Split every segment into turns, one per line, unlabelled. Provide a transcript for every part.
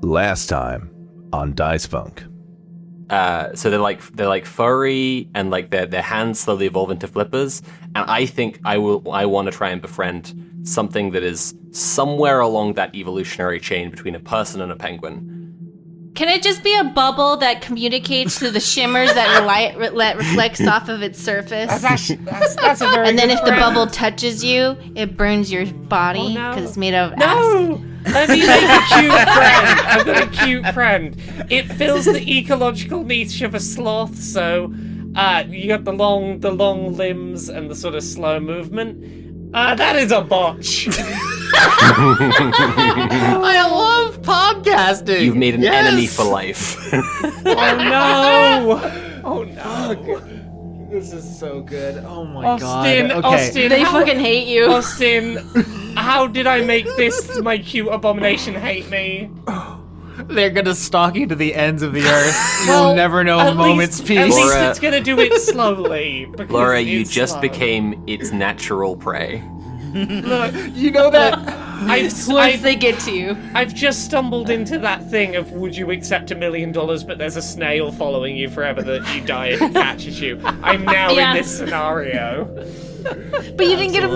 Last time on Dice Funk.
So they're like furry, and like their hands slowly evolve into flippers. And I think I want to try and befriend something that is somewhere along that evolutionary chain between a person and a penguin.
Can it just be a bubble that communicates through the shimmers that reflects off of its surface?
That's a very
And then
good
if the
friend.
bubble touches you, it burns your body because it's made of acid.
No! Let me make a cute friend. I've got a cute friend. It fills the ecological niche of a sloth, so you got the long limbs and the sort of slow movement. That is a botch.
I love podcasting.
You've made an enemy for life.
Oh no!
This is so good. Oh my god. Okay.
Austin,
They fucking hate you.
Austin, how did I make this my cute abomination hate me?
They're gonna stalk you to the ends of the earth.
Well,
You'll never know a moment's peace.
At least
Laura-
it's gonna do it slowly. because
Laura, you
it's
just
slow.
became its natural prey.
Look,
You know that.
Once they get to you.
I've just stumbled into that thing of would you accept $1 million, but there's a snail following you forever that you die if it catches you. I'm now
Yeah.
in this scenario.
But you didn't get $1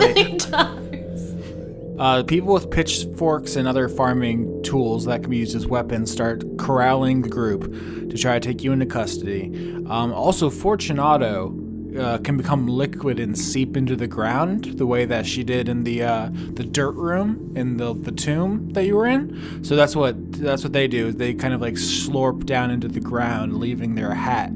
million.
People with pitchforks and other farming tools that can be used as weapons start corralling the group to try to take you into custody. Also, Fortunato can become liquid and seep into the ground the way that she did in the dirt room in the tomb that you were in. So that's what they do. They kind of like slurp down into the ground, leaving their hat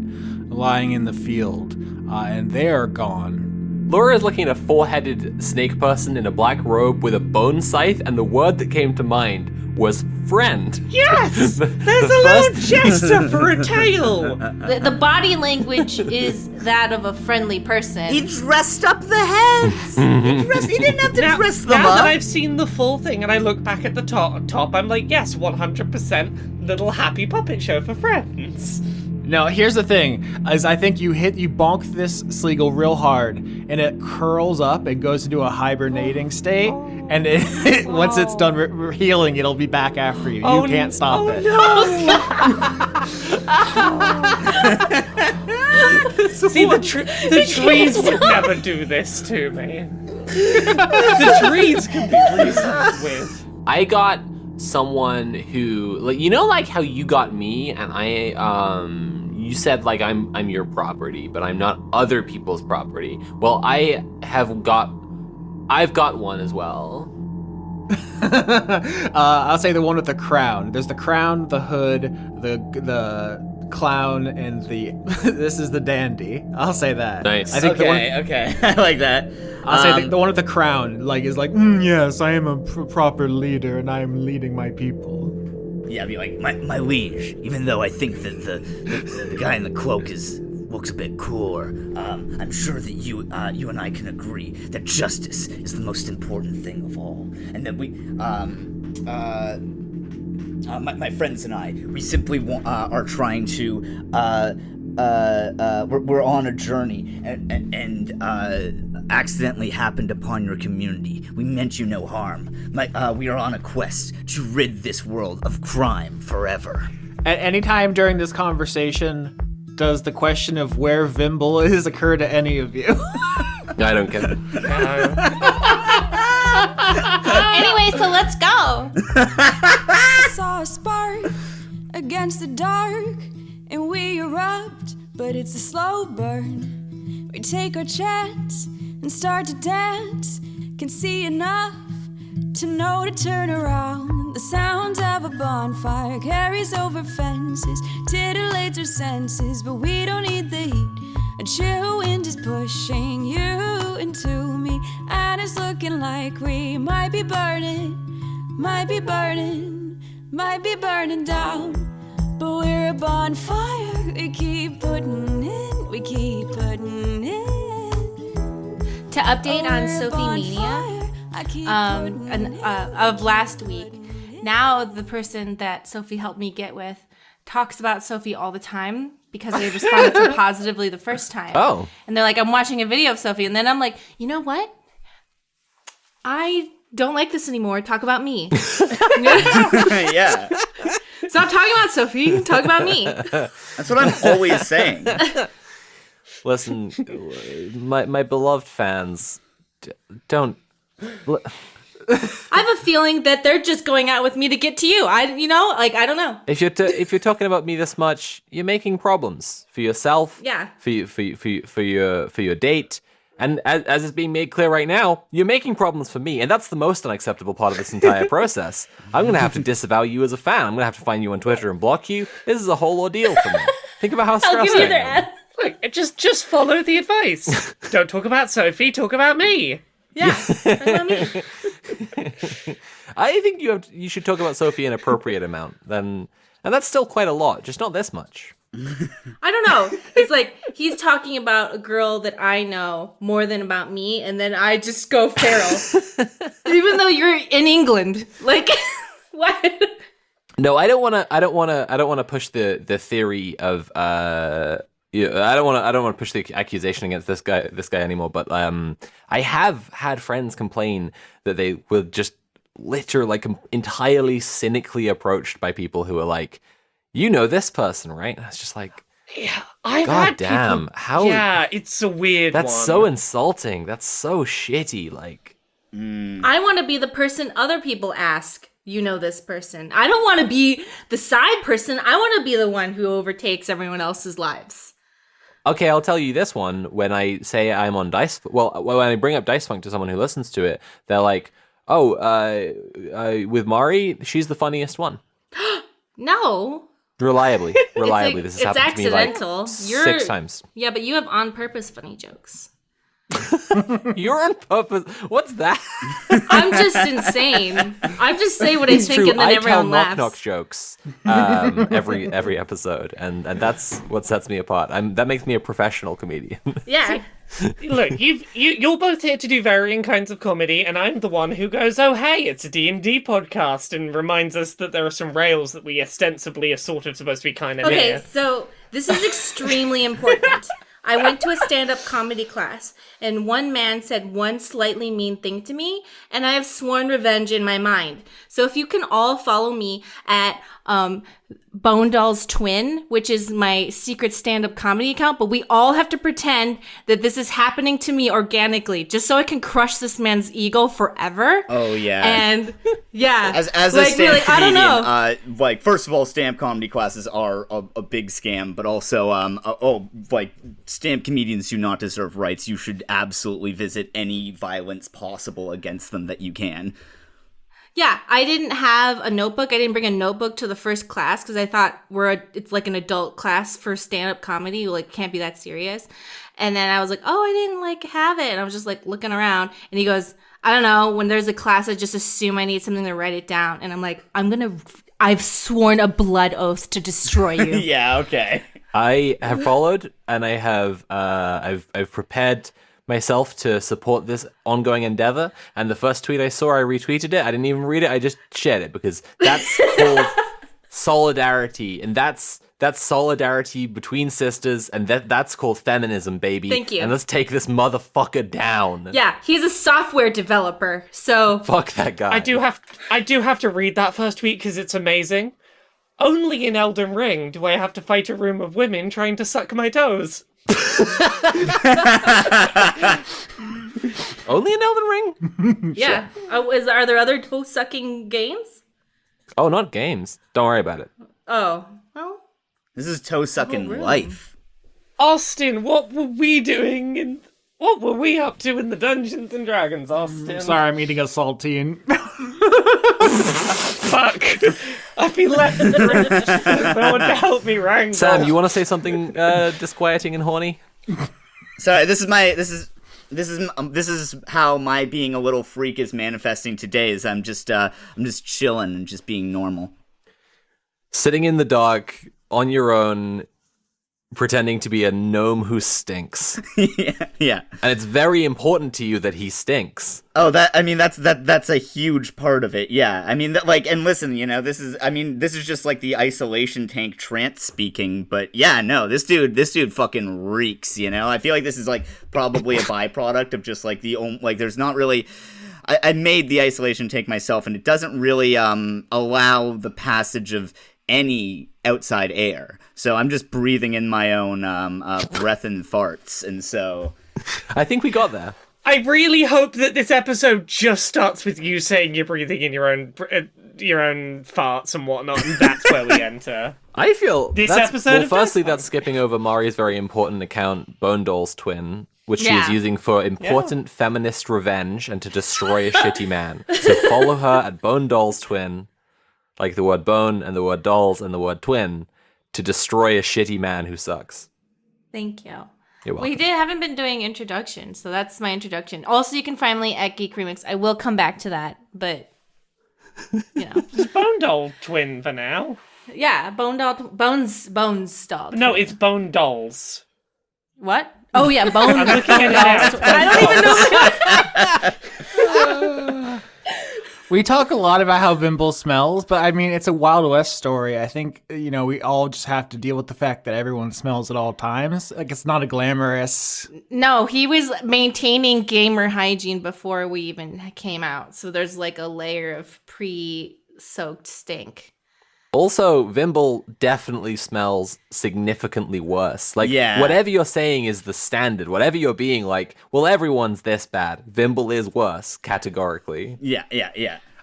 lying in the field, and they are gone.
Laura is looking at a four-headed snake person in a black robe with a bone scythe, and the word that came to mind was friend.
Yes! There's a little gesture for a tail!
The body language is that of a friendly person.
He dressed up the heads. He didn't have to dress them
now
up.
that I've seen the full thing and I look back at the top, I'm like, yes, 100% little happy puppet show for friends.
No, here's the thing, is I think you bonk this Sleagle real hard, and it curls up and goes into a hibernating state, and once it's done healing, it'll be back after you. You can't stop it.
See, the trees would never do this to me. The trees can be reasoned with.
I got someone who, like, you know, like how you got me, and you said like I'm your property, but I'm not other people's property. Well, I've got one as well.
I'll say the one with the crown. There's the crown, the hood, the clown, and this is the dandy. I'll say that.
Nice.
I think
Okay, I like that.
I'll say the one with the crown, like, is like, yes, I am a proper leader, and I am leading my people.
Yeah, I'd be like, my liege, even though I think that the guy in the cloak looks a bit cooler, I'm sure that you and I can agree that justice is the most important thing of all, and that my friends and I, we simply are trying to, we're on a journey, and accidentally happened upon your community. We meant you no harm. We are on a quest to rid this world of crime forever.
At any time during this conversation, does the question of where Vimble is occur to any of you?
I don't get it.
Anyway, so let's go.
Saw a spark against the dark, and we erupt, but it's a slow burn. We take our chance and start to dance, can see enough to know to turn around. The sound of a bonfire carries over fences, titillates our senses, but we don't need the heat. A chill wind is pushing you into me, and it's looking like we might be burning down. But we're a bonfire, we keep putting in.
To update on Sophie Mania of last week, now the person that Sophie helped me get with talks about Sophie all the time because they responded so positively the first time.
Oh.
And they're like, I'm watching a video of Sophie. And then I'm like, you know what? I don't like this anymore. Talk about me.
Yeah.
Stop talking about Sophie. Talk about me.
That's what I'm always saying.
Listen, my beloved fans, don't.
I have a feeling that they're just going out with me to get to you. I don't know.
If you're talking about me this much, you're making problems for yourself.
Yeah.
For your date, and as is being made clear right now, you're making problems for me, and that's the most unacceptable part of this entire process. I'm gonna have to disavow you as a fan. I'm gonna have to find you on Twitter and block you. This is a whole ordeal for me. Think about how stressed
I'll give you
I
their
am.
ad.
Look, just follow the advice. Don't talk about Sophie, talk about me.
Yeah. Talk about me.
I think you should talk about Sophie an appropriate amount. And that's still quite a lot, just not this much.
I don't know. It's like he's talking about a girl that I know more than about me, and then I just go feral. Even though you're in England. Like what?
No, I don't want to push the theory of I don't want to push the accusation against this guy anymore, but I have had friends complain that they were just literally like entirely cynically approached by people who are like, you know this person, right? And I was just like,
Yeah, I've
God
had
damn,
people...
how?
Yeah, it's a weird
That's
one.
so insulting. That's so shitty. Like,
I want to be the person other people ask. You know this person. I don't want to be the side person. I want to be the one who overtakes everyone else's lives.
okay, I'll tell you this one. When I say I'm on Dice, when I bring up Dice Funk to someone who listens to it, they're like, "Oh, with Mari, she's the funniest one."
No.
Reliably.
Like,
This has
it's
happened to me like
accidental.
6 times.
Yeah, but you have on purpose funny jokes.
You're on purpose. What's that?
I'm just insane. I just say what I
It's
think
true.
and then
I tell
everyone laughs.
knock jokes every episode, and that's what sets me apart. That makes me a professional comedian.
Yeah.
Look, you're both here to do varying kinds of comedy, and I'm the one who goes, oh, hey, it's a D&D podcast, and reminds us that there are some rails that we ostensibly are sort of supposed to be kind of
Okay,
near.
so this is extremely important. I went to a stand-up comedy class, and one man said one slightly mean thing to me, and I have sworn revenge in my mind. So if you can all follow me at Bone Doll's Twin, which is my secret stand-up comedy account, but we all have to pretend that this is happening to me organically, just so I can crush this man's ego forever.
Oh yeah.
And yeah,
As
like,
a stand
really,
comedian,
I don't know.
like first of all, stand comedy classes are a big scam, but also like stand comedians do not deserve rights. You should absolutely visit any violence possible against them that you can.
Yeah, I didn't have a notebook. I didn't bring a notebook to the first class because I thought it's like an adult class for stand-up comedy. Like, can't be that serious. And then I was like, oh, I didn't like have it. And I was just like looking around. And he goes, I don't know. When there's a class, I just assume I need something to write it down. And I'm like, I've sworn a blood oath to destroy you.
Yeah, okay.
I have followed, and I have I've prepared myself to support this ongoing endeavor, and the first tweet I saw, I retweeted it. I didn't even read it. I just shared it because that's called solidarity, and that's solidarity between sisters, and that's called feminism, baby.
Thank you.
And let's take this motherfucker down.
Yeah, he's a software developer, so
Fuck that guy.
I do have to read that first tweet because it's amazing. Only in Elden Ring do I have to fight a room of women trying to suck my toes.
Only in Elden Ring?
yeah. Are there other toe-sucking games?
Oh, not games. Don't worry about it.
Oh, well,
This is toe-sucking
really?
life.
Austin, what were we doing and what were we up to in the Dungeons and Dragons, Austin?
Sorry, I'm eating a saltine.
Fuck. I've been left adrift. No one to help me wrangle.
Sam, you want to say something disquieting and horny?
Sorry, this is how my being a little freak is manifesting today. Is I'm just chilling and just being normal.
Sitting in the dark on your own, pretending to be a gnome who stinks.
yeah.
And it's very important to you that he stinks.
Oh, that's a huge part of it. Yeah, I mean, and listen, this is just like the isolation tank trance speaking. But yeah, no, this dude fucking reeks. I feel like this is like probably a byproduct of just like there's not really. I made the isolation tank myself, and it doesn't really allow the passage of any outside air. So I'm just breathing in my own breath and farts, and so...
I think we got there.
I really hope that this episode just starts with you saying you're breathing in your own farts and whatnot, and that's where we enter.
I feel
This
that's,
episode
well,
of
firstly,
Dice
that's skipping over Mari's very important account, Bone Doll's twin, which she is
Yeah.
using for important feminist revenge and to destroy a shitty man. So follow her at Bone Doll's twin, like the word bone and the word dolls and the word twin, to destroy a shitty man who sucks.
Thank you.
You're welcome.
We haven't been doing introductions, so that's my introduction. Also, you can find me at Geek Remix. I will come back to that, but
Bone Doll twin for now.
Yeah, Bones Doll.
No, it's Bone Dolls.
What? Oh yeah, Bones.
I'm looking at it now.
I don't even know.
We talk a lot about how Vimble smells, but I mean, it's a Wild West story. I think, we all just have to deal with the fact that everyone smells at all times. Like, it's not a glamorous...
No, he was maintaining gamer hygiene before we even came out. So there's like a layer of pre-soaked stink.
Also, Vimble definitely smells significantly worse. Like,
Yeah.
whatever you're saying is the standard. Whatever you're being like, well, everyone's this bad. Vimble is worse, categorically.
Yeah.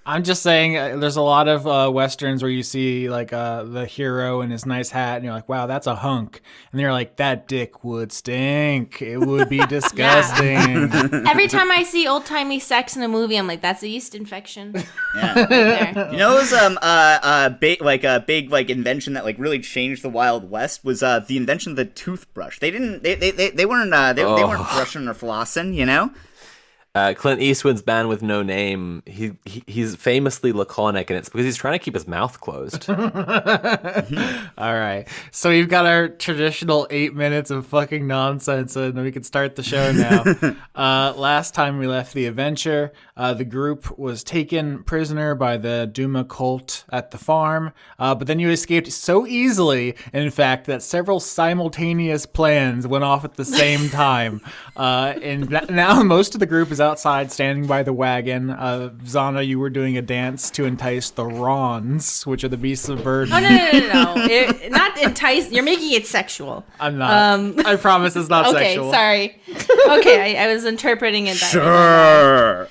I'm just saying, there's a lot of Westerns where you see, like, the hero in his nice hat, and you're like, wow, that's a hunk. And you're like, that dick would stink. It would be disgusting.
Every time I see old-timey sex in a movie, I'm like, that's a yeast infection.
Yeah.
Right there.
You know, it was a big invention that like really changed the Wild West was the invention of the toothbrush. They weren't brushing or flossing, you know.
Clint Eastwood's Man with No Name, he's famously laconic, and it's because he's trying to keep his mouth closed.
All right. So we've got our traditional 8 minutes of fucking nonsense, and we can start the show now. Last time we left the adventure, the group was taken prisoner by the Duma cult at the farm, but then you escaped so easily, in fact, that several simultaneous plans went off at the same time. And now most of the group is outside standing by the wagon. Xana, you were doing a dance to entice the Rons, which are the beasts of burden.
Oh, no. Not entice. You're making it sexual.
I'm not. I promise it's not
Okay,
sexual.
sorry. Okay, I was interpreting it that way.
Sure.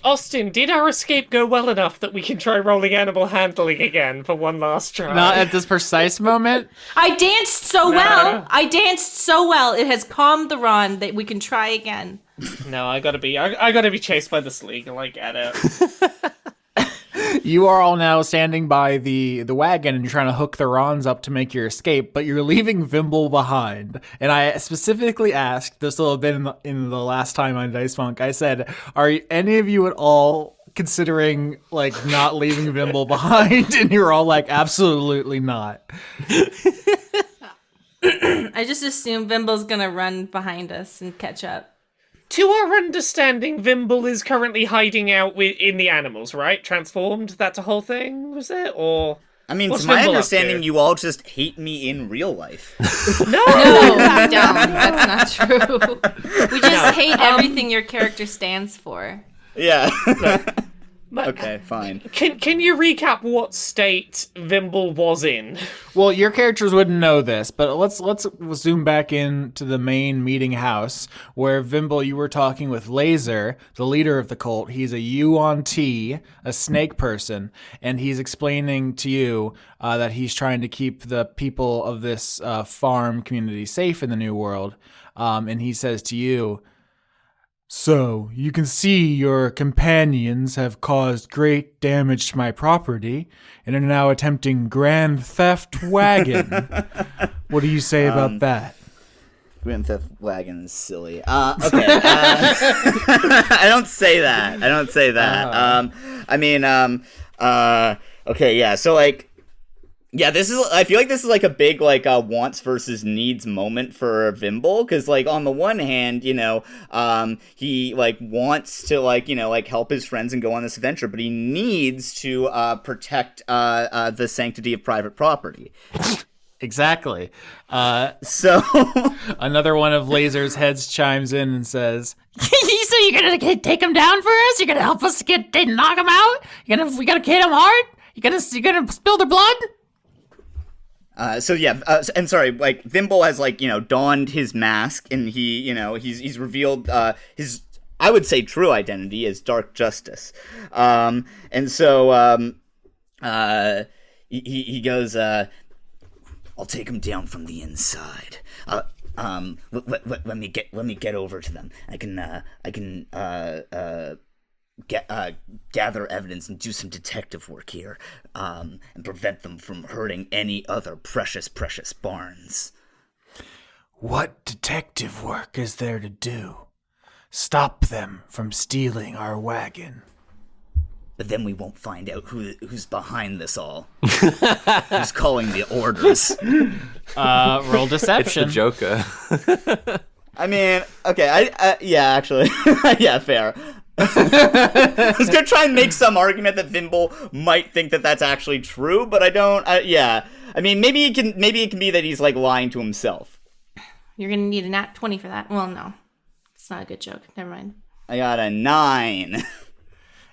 Austin, did our escape go well enough that we can try rolling animal handling again for one last try?
Not at this precise moment.
I danced so well. It has calmed the Ron that we can try again.
No, I gotta be chased by the Sleagle. I get it.
You are all now standing by the wagon, and you're trying to hook the Rons up to make your escape, but you're leaving Vimble behind. And I specifically asked, this will have been in the last time on Dice Funk, I said, are any of you at all considering, like, not leaving Vimble behind? And you're all like, absolutely not.
I just assume Vimble's gonna run behind us and catch up.
To our understanding, Vimble is currently hiding out in the animals, right? Transformed? That's a whole thing, was it? Or
I mean,
what's
to my
Vimble up
understanding,
to?
you all just hate me in real life.
No, we don't. That's not true. We just hate everything your character stands for.
Yeah.
But
Okay, fine.
Can you recap what state Vimble was in?
Well, your characters wouldn't know this, but let's zoom back into the main meeting house where Vimble, you were talking with Lazor, the leader of the cult. He's a Yuan-Ti, a snake person, and he's explaining to you that he's trying to keep the people of this farm community safe in the New World. And he says to you, so, you can see your companions have caused great damage to my property and are now attempting grand theft wagon. What do you say about that?
Grand Theft Wagon is silly. Okay. I don't say that. Okay, yeah. So, like, yeah, I feel like this is like a big, like, wants versus needs moment for Vimble, because, like, on the one hand, you know, he, like, wants to, like, you know, like, help his friends and go on this adventure, but he needs to protect the sanctity of private property.
Exactly.
So
Another one of Lazor's heads chimes in and says, so you're gonna take him down for us? You're gonna help us knock him out? We gotta hit him hard? You're gonna spill their blood?
And sorry, like Vimble has like donned his mask, and he's revealed his, I would say, true identity as Dark Justice, and so he goes, I'll take him down from the inside. Let me get over to them. I can gather evidence and do some detective work here, and prevent them from hurting any other precious barns.
What detective work is there to do? Stop them from stealing our wagon.
But then we won't find out who's behind this all. Who's calling the orders.
Roll deception.
It's the Joker.
I mean, okay, yeah, actually. Yeah, fair. I was gonna try and make some argument that Vimble might think that that's actually true, but I don't. Yeah, I mean, maybe it can be that he's like lying to himself.
You're gonna need a nat 20 for that. Well, no, it's not a good joke. Never mind.
I got a 9.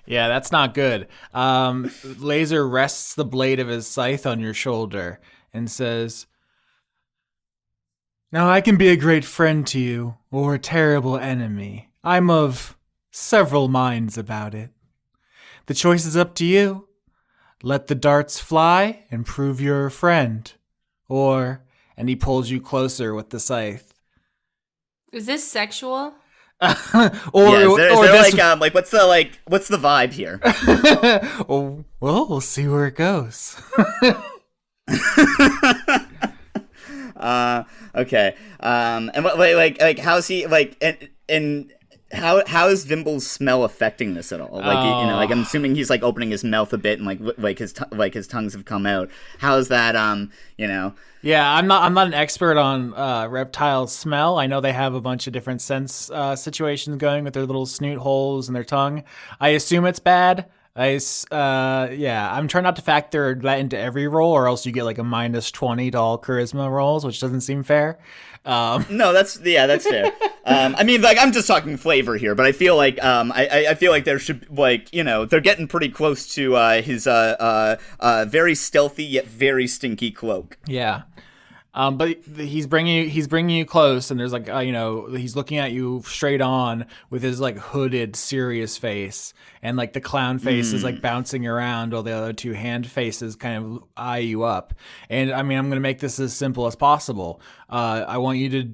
Yeah, that's not good. Lazor rests the blade of his scythe on your shoulder and says, "Now I can be a great friend to you, or a terrible enemy. I'm of several minds about it. The choice is up to you. Let the darts fly and prove you're a friend. Or," and he pulls you closer with the scythe.
Is this sexual?
Is there what's the vibe here?
Oh, well, we'll see where it goes.
Okay. And like how's he and how is Vimble's smell affecting this at all? Like I'm assuming he's like opening his mouth a bit and his tongues have come out. How's that?
Yeah, I'm not an expert on reptile smell. I know they have a bunch of different sense situations going with their little snoot holes and their tongue. I assume it's bad. I'm trying not to factor that into every roll, or else you get like a -20 to all charisma rolls, which doesn't seem fair.
No, that's fair. I mean, like, I'm just talking flavor here, but I feel like I feel like there should, like, they're getting pretty close to his very stealthy yet very stinky cloak.
Yeah. But he's bringing you close, and there's like, he's looking at you straight on with his like hooded, serious face, and like the clown face is like bouncing around while the other two hand faces kind of eye you up. And I mean, I'm going to make this as simple as possible. I want you to,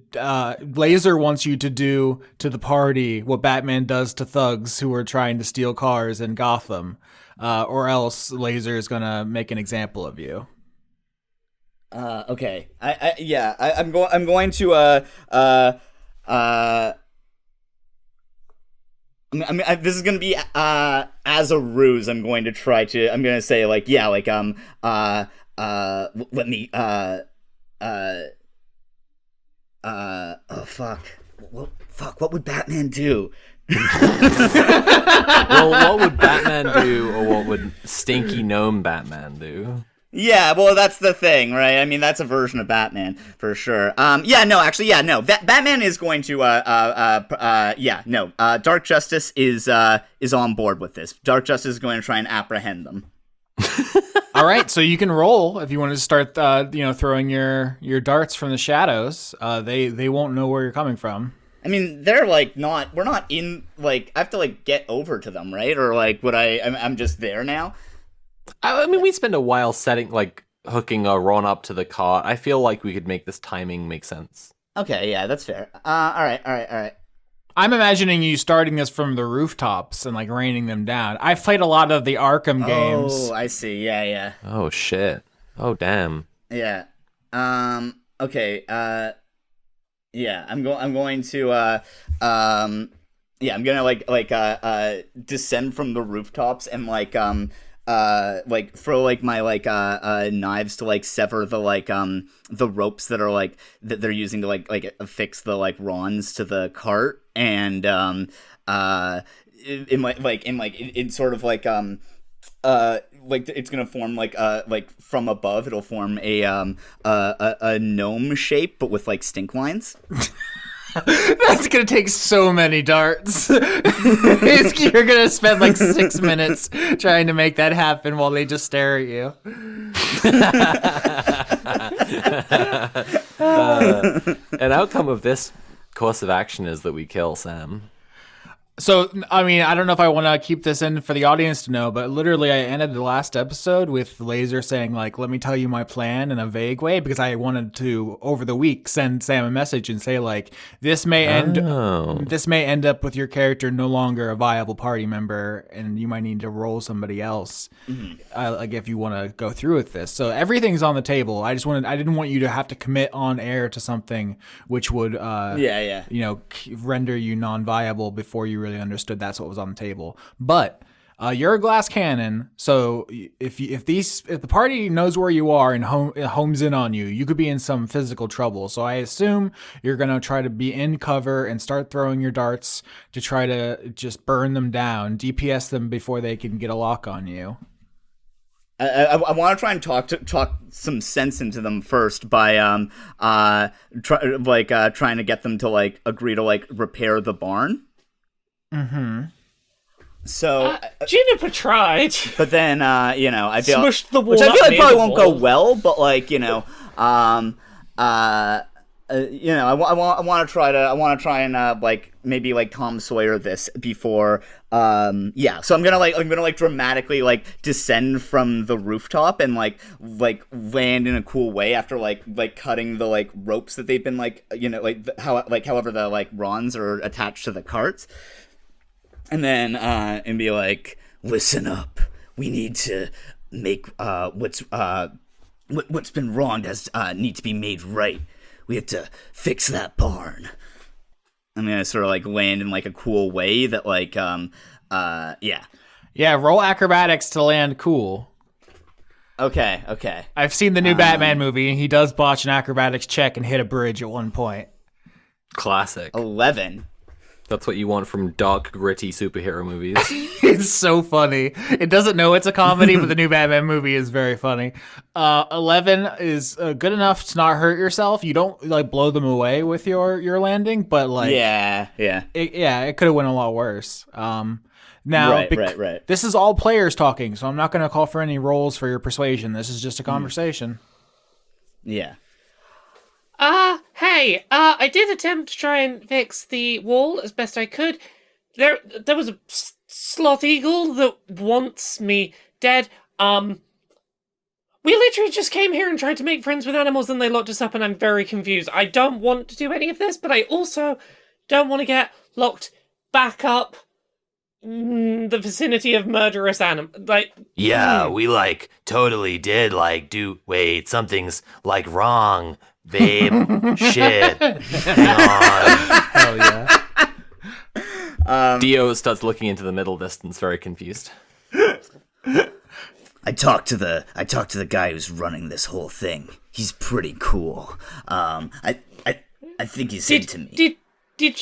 Lazor wants you to do to the party what Batman does to thugs who are trying to steal cars in Gotham, or else Lazor is going to make an example of you.
Okay. I'm going to this is gonna be as a ruse. I'm going to say like, yeah, like let me what would Batman do?
Well, what would Batman do, or what would Stinky Gnome Batman do?
Yeah, well, that's the thing, right? I mean, that's a version of Batman, for sure. Batman is going to, Dark Justice is on board with this. Dark Justice is going to try and apprehend them.
All right, so you can roll if you want to start, throwing your darts from the shadows. They won't know where you're coming from.
I mean, they're like we're not in, like, I have to like get over to them, right? Or like, I'm just there now?
I mean, we spend a while hooking Ron up to the cart. I feel like we could make this timing make sense.
Okay, yeah, that's fair. All right.
I'm imagining you starting this from the rooftops and like raining them down. I've played a lot of the Arkham games.
Oh, I see. Yeah.
Oh shit. Oh damn.
Yeah. Okay. Yeah. I'm going to. Yeah. I'm gonna descend from the rooftops and throw like my knives to like sever the ropes that are that they're using to like affix the like Rons to the cart, and it's gonna form like from above it'll form a gnome shape but with like stink lines.
That's gonna take so many darts. You're gonna spend like 6 minutes trying to make that happen while they just stare at you.
An outcome of this course of action is that we kill Sam.
So, I mean, I don't know if I want to keep this in for the audience to know, but literally I ended the last episode with Lazor saying, like, let me tell you my plan in a vague way, because I wanted to, over the week, send Sam a message and say, like, this may end up with your character no longer a viable party member, and you might need to roll somebody else, like, if you want to go through with this. So everything's on the table. I didn't want you to have to commit on air to something which would, render you non-viable before you really understood that's what was on the table. But you're a glass cannon, so if the party knows where you are and homes in on you, you could be in some physical trouble. So I assume you're gonna try to be in cover and start throwing your darts to try to just burn them down, DPS them before they can get a lock on you.
I want to try and talk some sense into them first by trying to get them to like agree to like repair the barn. Mm-hmm. So
Juniper tried,
but then I feel
smushed the wall,
which I feel like probably won't go
wall.
well. But like I want to try and like maybe like Tom Sawyer this before so I'm gonna dramatically like descend from the rooftop and like land in a cool way after like cutting the like ropes that they've been however the like ronds are attached to the carts, and then and be like, listen up, we need to make what's been wronged need to be made right. We have to fix that barn. I'm gonna sort of like land in like a cool way that like
roll acrobatics to land cool.
Okay.
I've seen the new Batman movie, and he does botch an acrobatics check and hit a bridge at one point.
Classic.
11.
That's what you want from dark, gritty superhero movies.
It's so funny. It doesn't know it's a comedy, but the new Batman movie is very funny. 11 is good enough to not hurt yourself. You don't like blow them away with your landing, but like it could have went a lot worse. Now,
right.
This is all players talking, so I'm not going to call for any rolls for your persuasion. This is just a conversation.
Yeah.
Hey, I did attempt to try and fix the wall as best I could. There was a sloth eagle that wants me dead. We literally just came here and tried to make friends with animals, and they locked us up, and I'm very confused. I don't want to do any of this, but I also don't want to get locked back up in the vicinity of murderous animals.
Yeah, we like totally did something's like wrong. Babe, shit. Hang on.
Hell yeah.
Dio starts looking into the middle distance, very confused.
I talked to the guy who's running this whole thing. He's pretty cool. I think he's into me.
Did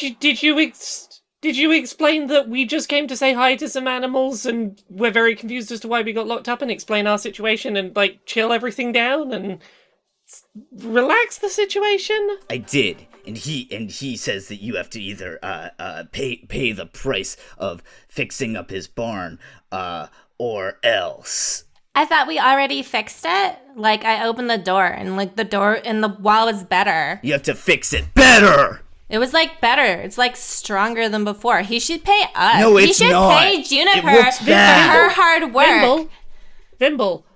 you explain that we just came to say hi to some animals and we're very confused as to why we got locked up, and explain our situation and like chill everything down and relax the situation?
I did, and he says that you have to either pay the price of fixing up his barn, or else.
I thought we already fixed it. Like, I opened the door, and like the door and the wall was better.
You have to fix it better.
It was like better. It's like stronger than before. He should pay us.
No, it's
he should
not.
pay Juniper
It looks
for
bad.
her hard work.
Vimble.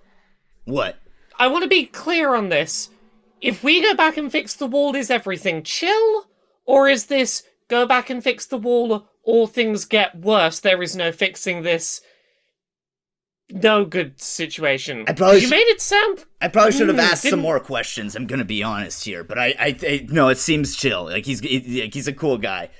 What?
I want to be clear on this. If we go back and fix the wall, is everything chill? Or is this go back and fix the wall, all things get worse, there is no fixing this no good situation?
I probably
you made it sound...
I probably should have asked some more questions, I'm gonna be honest here, but I no, it seems chill. Like he's a cool guy.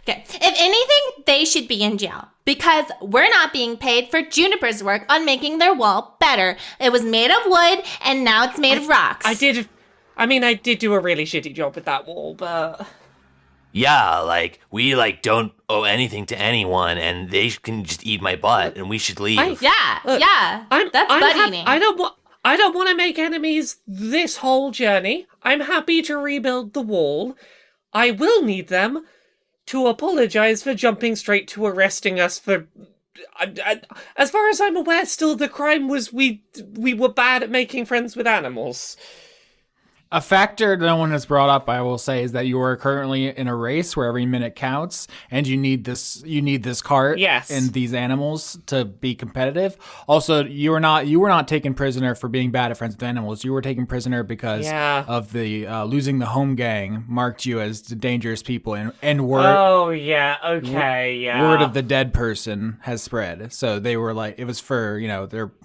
Okay. If anything, they should be in jail. Because we're not being paid for Juniper's work on making their wall better. It was made of wood, and now it's made of rocks.
I did do a really shitty job with that wall, but...
Yeah, like, we, don't owe anything to anyone, and they can just eat my butt, and we should leave.
That's butt eating.
I don't want to make enemies this whole journey. I'm happy to rebuild the wall. I will need them to apologize for jumping straight to arresting us for... as far as I'm aware, still the crime was we were bad at making friends with animals.
A factor no one has brought up, I will say, is that you are currently in a race where every minute counts, and you need this cart
Yes.
and these animals to be competitive. Also, you were not taken prisoner for being bad at friends with animals. You were taken prisoner because of the losing the home gang marked you as the dangerous people, and word
Oh, yeah, okay, yeah.
word of the dead person has spread. So they were like, it was for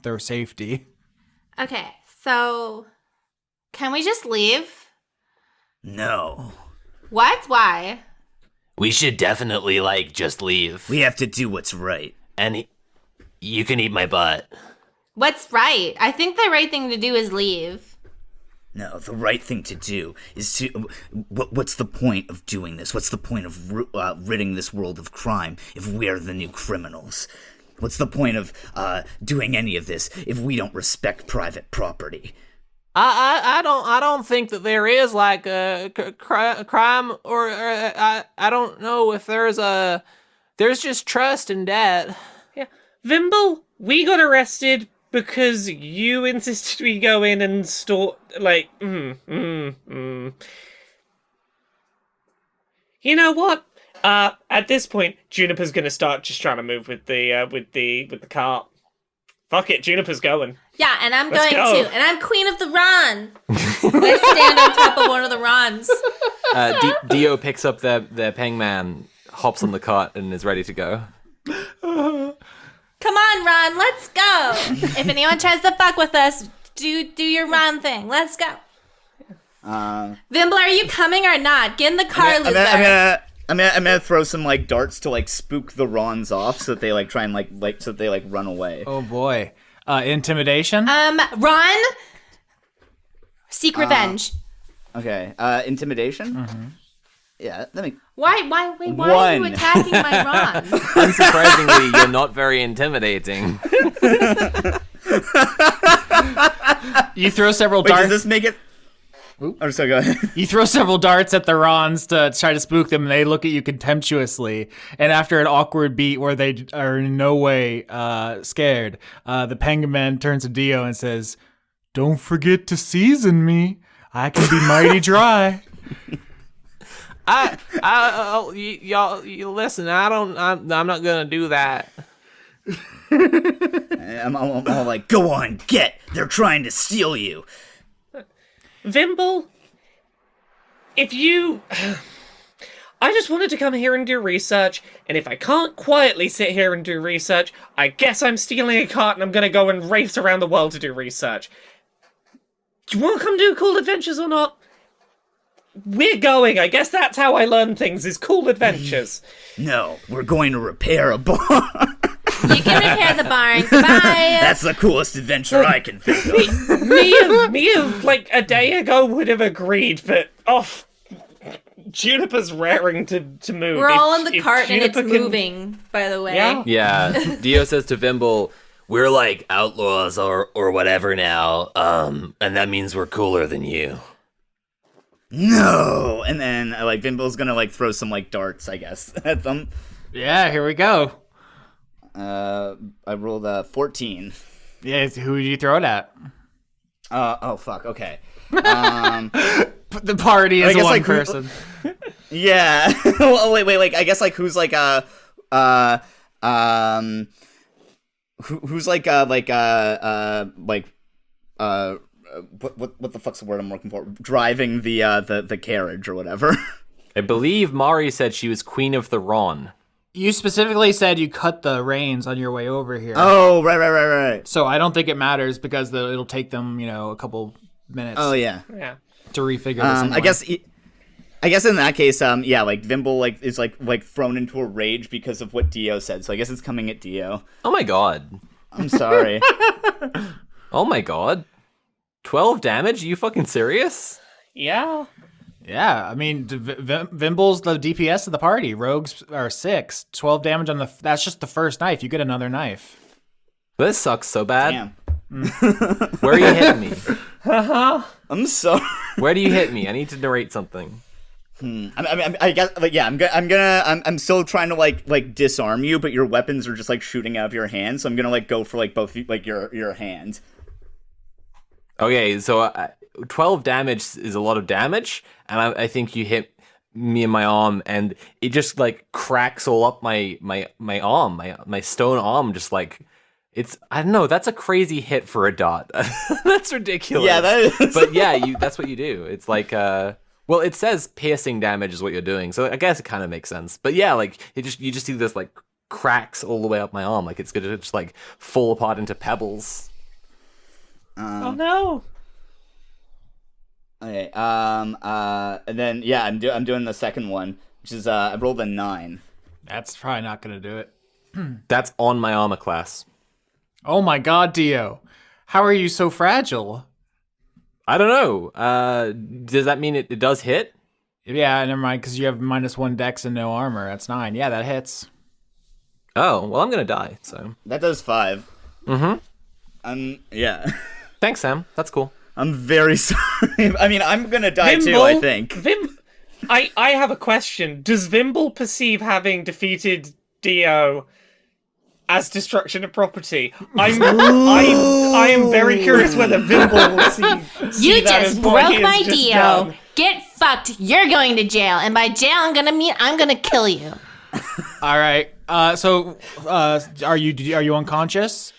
their safety.
Okay, so can we just leave?
No.
What? Why?
We should definitely, just leave.
We have to do what's right.
And you can eat my butt.
What's right? I think the right thing to do is leave.
No, the right thing to do is to... What's the point of doing this? What's the point of ridding this world of crime if we are the new criminals? What's the point of doing any of this if we don't respect private property?
I don't think that there is like a crime or I don't know if there's just trust and debt.
Yeah. Vimble, we got arrested because you insisted we go in and store, You know what? At this point, Juniper's gonna start just trying to move with the cart. Fuck it, Juniper's going.
Yeah, and I'm
Let's
going
go.
to. And I'm queen of the run. I stand on top of one of the runs.
Dio picks up the Pangman, hops on the cart, and is ready to go.
Come on, Ron, let's go. If anyone tries to fuck with us, do your Ron thing. Let's go. Vimble, are you coming or not? Get in the car, loser.
I'm gonna throw some darts to spook the Rons off so that they try and so that they run away.
Oh boy. Intimidation?
Ron, seek revenge.
Okay. Intimidation? Mm-hmm. Yeah, let me...
Why are you attacking my Ron?
Unsurprisingly, you're not very intimidating.
You throw several
Wait,
darts.
does this make it... I'm sorry, go ahead.
You throw several darts at the Rons to try to spook them, and they look at you contemptuously. And after an awkward beat where they are in no way scared, the Penguin Man turns to Dio and says, "Don't forget to season me. I can be mighty dry."
Y'all listen. I'm not gonna do that.
I'm all go on, get. They're trying to steal you.
Vimble, if you... I just wanted to come here and do research, and if I can't quietly sit here and do research, I guess I'm stealing a cart and I'm gonna go and race around the world to do research. Do you want to come do cool adventures or not? We're going. I guess that's how I learn things, is cool adventures.
No, we're going to repair a barn.
You can repair the barn. Goodbye.
That's the coolest adventure I can think of.
Me of a day ago would have agreed, but Juniper's raring to move.
We're all in the
If
cart and it's
Juniper can-
moving, by the way.
Yeah.
Yeah. Dio says to Vimble,
We're like outlaws or whatever now, and that means we're cooler than you.
No! And then, Vimble's gonna, throw some, darts, I guess, at them.
Yeah, here we go.
I rolled a 14.
Yeah, who did you throw it at?
Oh, fuck, okay.
The party is one person.
Yeah. Oh, wait, I guess, who's, who's what the fuck's the word I'm looking for? Driving the carriage or whatever.
I believe Mari said she was queen of the Ron.
You specifically said you cut the reins on your way over here.
Oh, right.
So I don't think it matters because it'll take them, a couple minutes.
Oh, yeah.
Yeah.
To refigure this. Anyway.
I guess in that case, Vimble is thrown into a rage because of what Dio said. So I guess it's coming at Dio.
Oh my god.
I'm sorry.
Oh my god. 12 damage? Are you fucking serious?
Yeah.
Yeah, I mean, Vimble's the DPS of the party. Rogues are 6. 12 damage on that's just the first knife. You get another knife.
This sucks so bad.
Damn.
Where are you hitting me?
I'm sorry.
Where do you hit me? I need to narrate something.
I guess, I'm still trying to disarm you, but your weapons are just shooting out of your hands. So I'm gonna go for both your hand.
Okay, so 12 damage is a lot of damage, and I think you hit me in my arm, and it just like cracks all up my arm, my stone arm, just like it's, I don't know, that's a crazy hit for a dot. That's ridiculous.
Yeah, that is.
But yeah, that's what you do. It's like well, it says piercing damage is what you're doing, so I guess it kind of makes sense. But yeah, like you just see this like cracks all the way up my arm, like it's gonna just like fall apart into pebbles.
Oh no.
Okay. And then yeah, I'm doing the second one, which is I rolled a 9.
That's probably not gonna do it.
That's on my armor class.
Oh my God, Dio, how are you so fragile?
I don't know. Does that mean it does hit?
Yeah, never mind, because you have -1 dex and no armor. That's 9. Yeah, that hits.
Oh, well, I'm gonna die, so.
That does 5.
Mm-hmm.
Yeah.
Thanks, Sam. That's cool.
I'm very sorry. I mean, I'm gonna die too, I think.
I have a question. Does Vimble perceive having defeated Dio as destruction of property? I am very curious whether Vimble will see
You
that
just
as what he
broke my
has just
Dio.
done.
Get fucked. You're going to jail, and by jail, I'm gonna kill you.
All right. So, are you unconscious?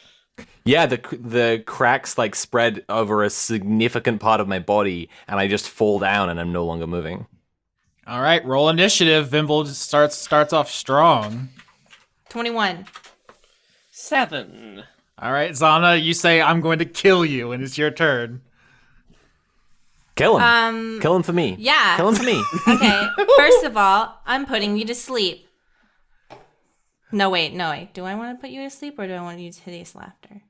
Yeah, the cracks like spread over a significant part of my body, and I just fall down, and I'm no longer moving.
All right. Roll initiative. Vimble just starts off strong.
21.
7.
All right, Xana, you say I'm going to kill you, and it's your turn.
Kill him. Kill him for me.
Yeah.
Kill him for me.
Okay. First of all, I'm putting you to sleep. No, wait. Do I want to put you to sleep, or do I want to use hideous laughter?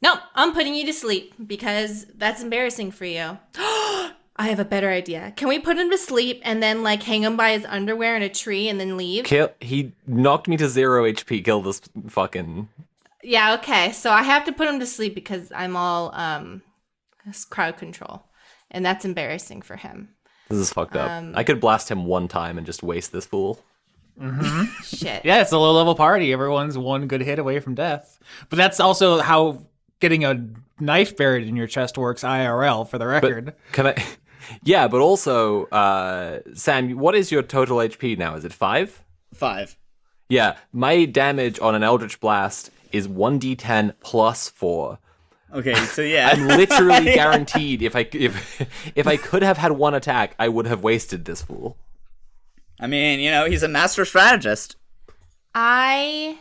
Nope, I'm putting you to sleep because that's embarrassing for you. I have a better idea. Can we put him to sleep and then like hang him by his underwear in a tree and then leave?
He knocked me to 0 HP. Kill this fucking.
Yeah, okay. So I have to put him to sleep because I'm all crowd control, and that's embarrassing for him.
This is fucked up. I could blast him one time and just waste this fool.
Shit.
Yeah, it's a low-level party. Everyone's one good hit away from death. But that's also how getting a knife buried in your chest works IRL, for the record.
But can I? Yeah, but also, Sam, what is your total HP now? Is it 5?
5.
Yeah, my damage on an Eldritch Blast is 1d10 plus 4.
Okay, so yeah.
I'm literally guaranteed if I could have had one attack, I would have wasted this fool.
I mean, you know, he's a master strategist.
I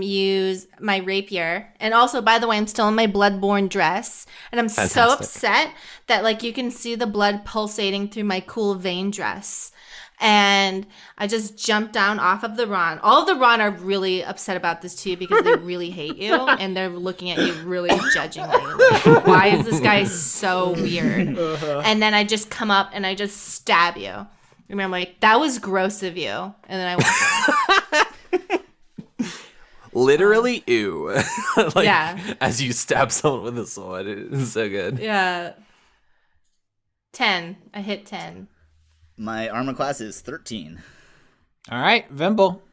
use my rapier, and also, by the way, I'm still in my bloodborne dress, and I'm so
Fantastic.
upset that like you can see the blood pulsating through my cool vein dress, and I just jumped down off of the Ron. All of the Ron are really upset about this too because they really hate you, and they're looking at you really judgingly. Like, why is this guy so weird? And then I just come up and I just stab you. And I'm like, that was gross of you, and then I walk away.
Literally, ew. Like,
Yeah.
as you stab someone with a sword, it's so good.
Yeah. 10. I hit 10.
My armor class is 13.
All right, Vimble.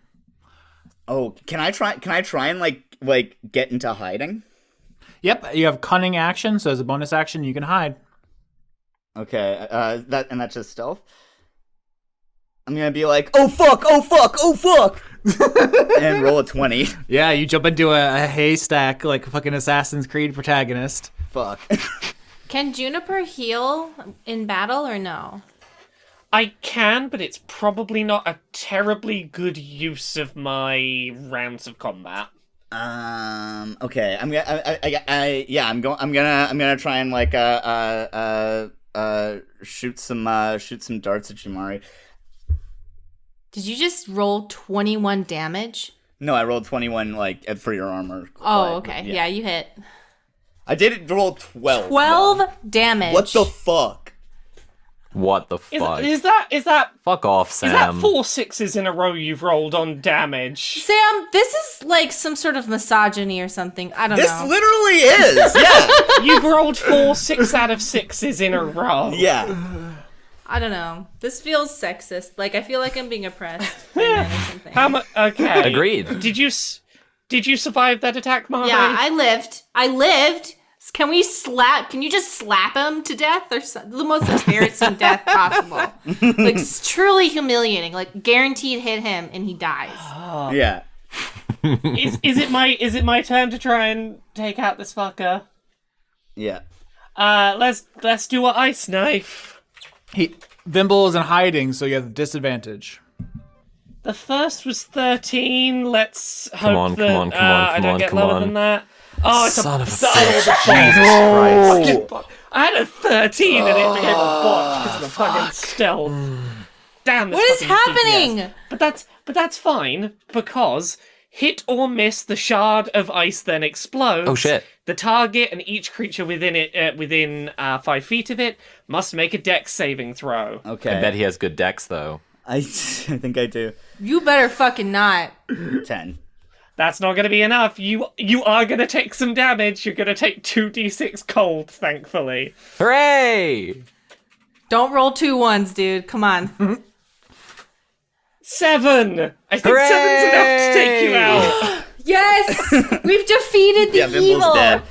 Oh, can I try and like get into hiding?
Yep, you have cunning action, so as a bonus action, you can hide.
Okay, that's just stealth. I'm gonna be like, oh fuck, oh fuck, oh fuck, and roll a 20.
Yeah, you jump into a haystack like a fucking Assassin's Creed protagonist.
Fuck.
Can Juniper heal in battle or no?
I can, but it's probably not a terribly good use of my rounds of combat.
Okay. I'm gonna try and like shoot some darts at Jumari.
Did you just roll 21 damage?
No, I rolled 21 like for your armor.
Oh, okay. Yeah, you hit.
I did roll 12.
12 damage.
What the fuck?
What the fuck?
Is that
Fuck off, Sam.
Is that 4 6s in a row you've rolled on damage?
Sam, this is like some sort of misogyny or something. I don't
This
know.
literally is. Yeah.
You've rolled 4 6 out of 6s in a row.
Yeah.
I don't know. This feels sexist. Like, I feel like I'm being oppressed by men or something.
How much? Okay.
Agreed.
Did you Did you survive that attack, Marley?
Yeah, I lived. Can you just slap him to death? Or the most embarrassing death possible. Like, it's truly humiliating. Like, guaranteed hit him and he dies.
Yeah.
Is it my turn to try and take out this fucker?
Yeah.
Let's do an ice knife.
Vimble is in hiding, so you have the disadvantage.
The first was 13. Let's hope
on,
that
come on,
I don't get lower than that. Oh, it's
Son
a
of a
bitch.
Jesus Christ.
I had a 13 and it became a botch because of the fucking stealth. Damn, this
What is
fucking
happening?
DPS. But that's fine because hit or miss, the shard of ice then explodes.
Oh, shit.
The target and each creature within 5 feet of it must make a dex saving throw.
Okay.
I bet he has good decks, though.
I think I do.
You better fucking not.
10.
That's not going to be enough. You are going to take some damage. You're going to take 2d6 cold, thankfully.
Hooray!
Don't roll 2 ones, dude. Come on.
7! I think 7's enough to take you out.
Yes! We've defeated the
Vimble's
evil.
dead.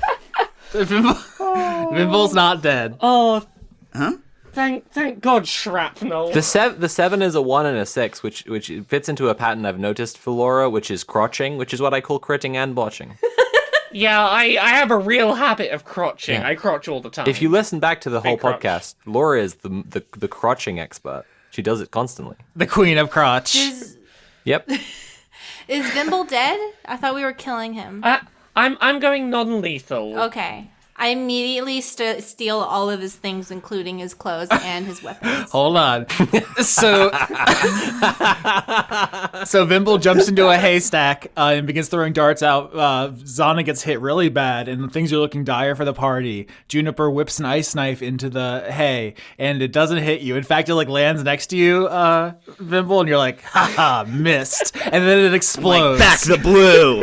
Vimble's not dead.
Oh,
Huh?
thank God, shrapnel.
The 7 is a 1 and a 6, which fits into a pattern I've noticed for Laura, which is crotching, which is what I call critting and botching.
Yeah, I have a real habit of crotching.
Yeah.
I crotch all the time.
If you listen back to the whole
crotch.
podcast, Laura is the crotching expert. She does it constantly.
The queen of crotch.
Yep.
Is Vimble dead? I thought we were killing him.
I'm going non-lethal.
Okay. I immediately steal all of his things, including his clothes and his weapons.
Hold on. So Vimble jumps into a haystack and begins throwing darts out. Xana gets hit really bad, and things are looking dire for the party. Juniper whips an ice knife into the hay, and it doesn't hit you. In fact, it lands next to you, Vimble, and you're like, haha, missed. And then it explodes.
Back the blue.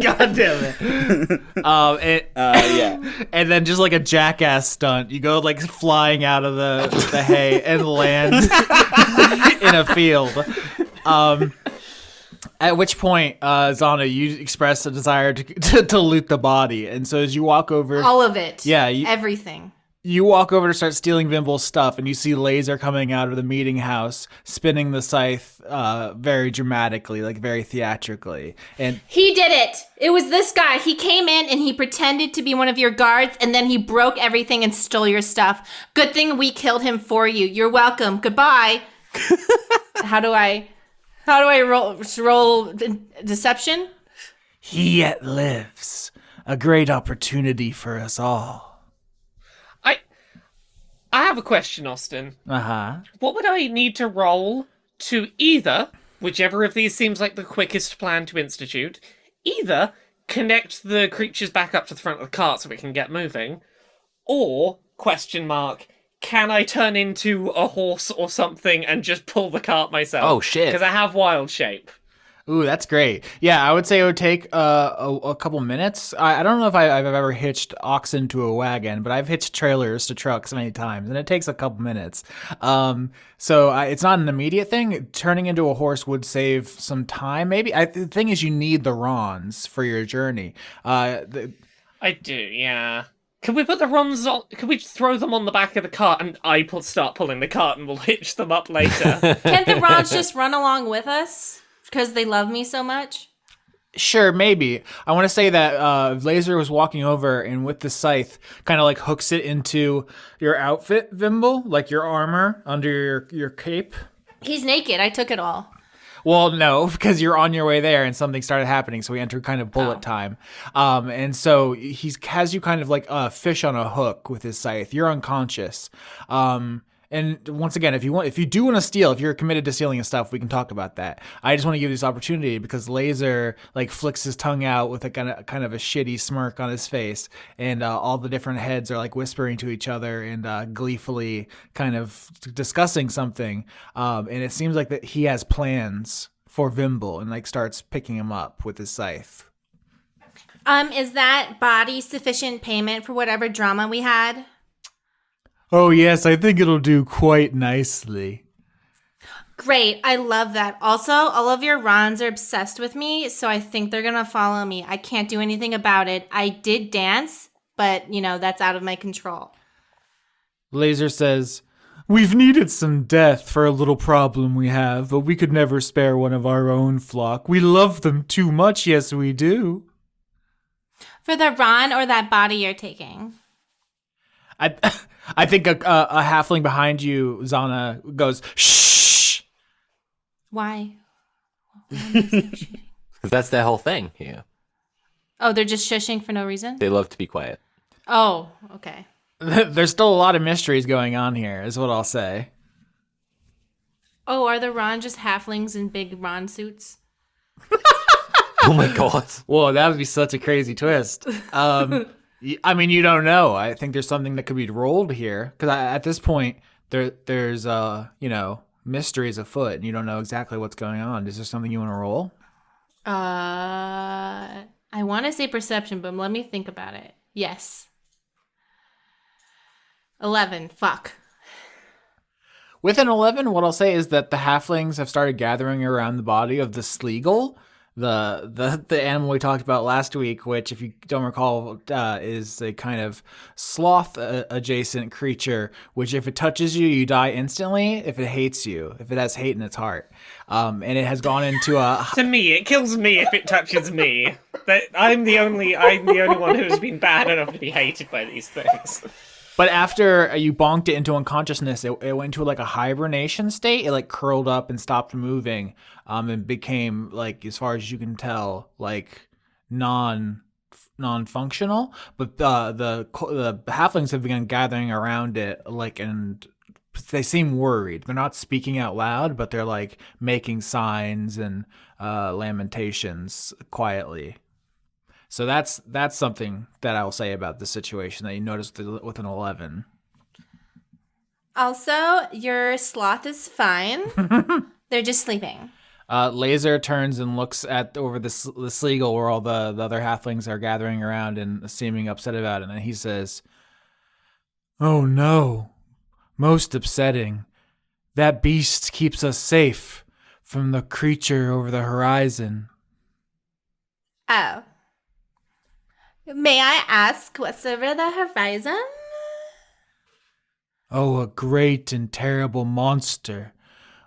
God damn it.
Yeah.
And then just like a jackass stunt, you go flying out of the hay and land in a field. At which point, Xana, you express a desire to loot the body. And so as you walk over...
All of it.
Yeah.
Everything.
You walk over to start stealing Vimble's stuff, and you see Lazor coming out of the meeting house, spinning the scythe very dramatically, very theatrically. And
He did it. It was this guy. He came in and he pretended to be one of your guards, and then he broke everything and stole your stuff. Good thing we killed him for you. You're welcome. Goodbye. How do I roll deception?
he yet lives. A great opportunity for us all.
I have a question, Austin.
Uh-huh.
What would I need to roll to either, whichever of these seems like the quickest plan to institute, either connect the creatures back up to the front of the cart so we can get moving, or, can I turn into a horse or something and just pull the cart myself?
Oh, shit.
Because I have wild shape.
Ooh, that's great. Yeah, I would say it would take a couple minutes. I don't know if I've ever hitched oxen to a wagon, but I've hitched trailers to trucks many times, and it takes a couple minutes. So it's not an immediate thing. Turning into a horse would save some time, maybe. The thing is, you need the Rons for your journey.
I do, yeah. Can we put the runs on? Can we throw them on the back of the cart and start pulling the cart and we'll hitch them up later?
Can't the Rons just run along with us? Because they love me so much?
Sure, maybe. I want to say that Lazor was walking over and with the scythe kind of hooks it into your outfit, Vimble, your armor under your cape.
He's naked. I took it all.
Well, no, because you're on your way there and something started happening, so we entered kind of bullet time. And so he has you kind of like a fish on a hook with his scythe. You're unconscious. And once again, if you do want to steal, if you're committed to stealing his stuff, we can talk about that. I just want to give you this opportunity because Lazor flicks his tongue out with a kind of a shitty smirk on his face, and all the different heads are whispering to each other and gleefully kind of discussing something. And it seems like that he has plans for Vimble and starts picking him up with his scythe.
Is that body sufficient payment for whatever drama we had?
Oh, yes, I think it'll do quite nicely.
Great. I love that. Also, all of your Rons are obsessed with me, so I think they're going to follow me. I can't do anything about it. I did dance, but, that's out of my control.
Lazor says, "We've needed some death for a little problem we have, but we could never spare one of our own flock. We love them too much, yes we do."
For the Ron or that body you're taking?
I think a halfling behind you, Xana, goes, "Shh."
Why?
Because that's the whole thing here.
Oh, they're just shushing for no reason?
They love to be quiet.
Oh, okay.
There's still a lot of mysteries going on here, is what I'll say.
Oh, are the Ron just halflings in big Ron suits?
Oh my god.
Whoa, that would be such a crazy twist. I mean, you don't know. I think there's something that could be rolled here. Because at this point, there's mysteries afoot, and you don't know exactly what's going on. Is there something you want to roll?
I want to say perception, but let me think about it. Yes. 11. Fuck.
With an 11, what I'll say is that the halflings have started gathering around the body of the Schlegel, the animal we talked about last week, which, if you don't recall, is a kind of sloth adjacent creature, which if it touches you, you die instantly if it hates you, if it has hate in its heart. And it has gone into a...
To me, it kills me if it touches me. I'm the only one who's been bad enough to be hated by these things.
But after you bonked it into unconsciousness, it went into like a hibernation state. It like curled up and stopped moving, and became, like, as far as you can tell, like non-functional. But the halflings have begun gathering around it, like, and they seem worried. They're not speaking out loud, but they're like making signs and lamentations quietly. So that's something that I'll say about the situation that you noticed with an 11.
Also, your sloth is fine. They're just sleeping.
Lazor turns and looks over the Schlegel where all the other halflings are gathering around and seeming upset about it. And he says, "Oh no, most upsetting. That beast keeps us safe from the creature over the horizon."
Oh. May I ask what's over the horizon?
"Oh, a great and terrible monster.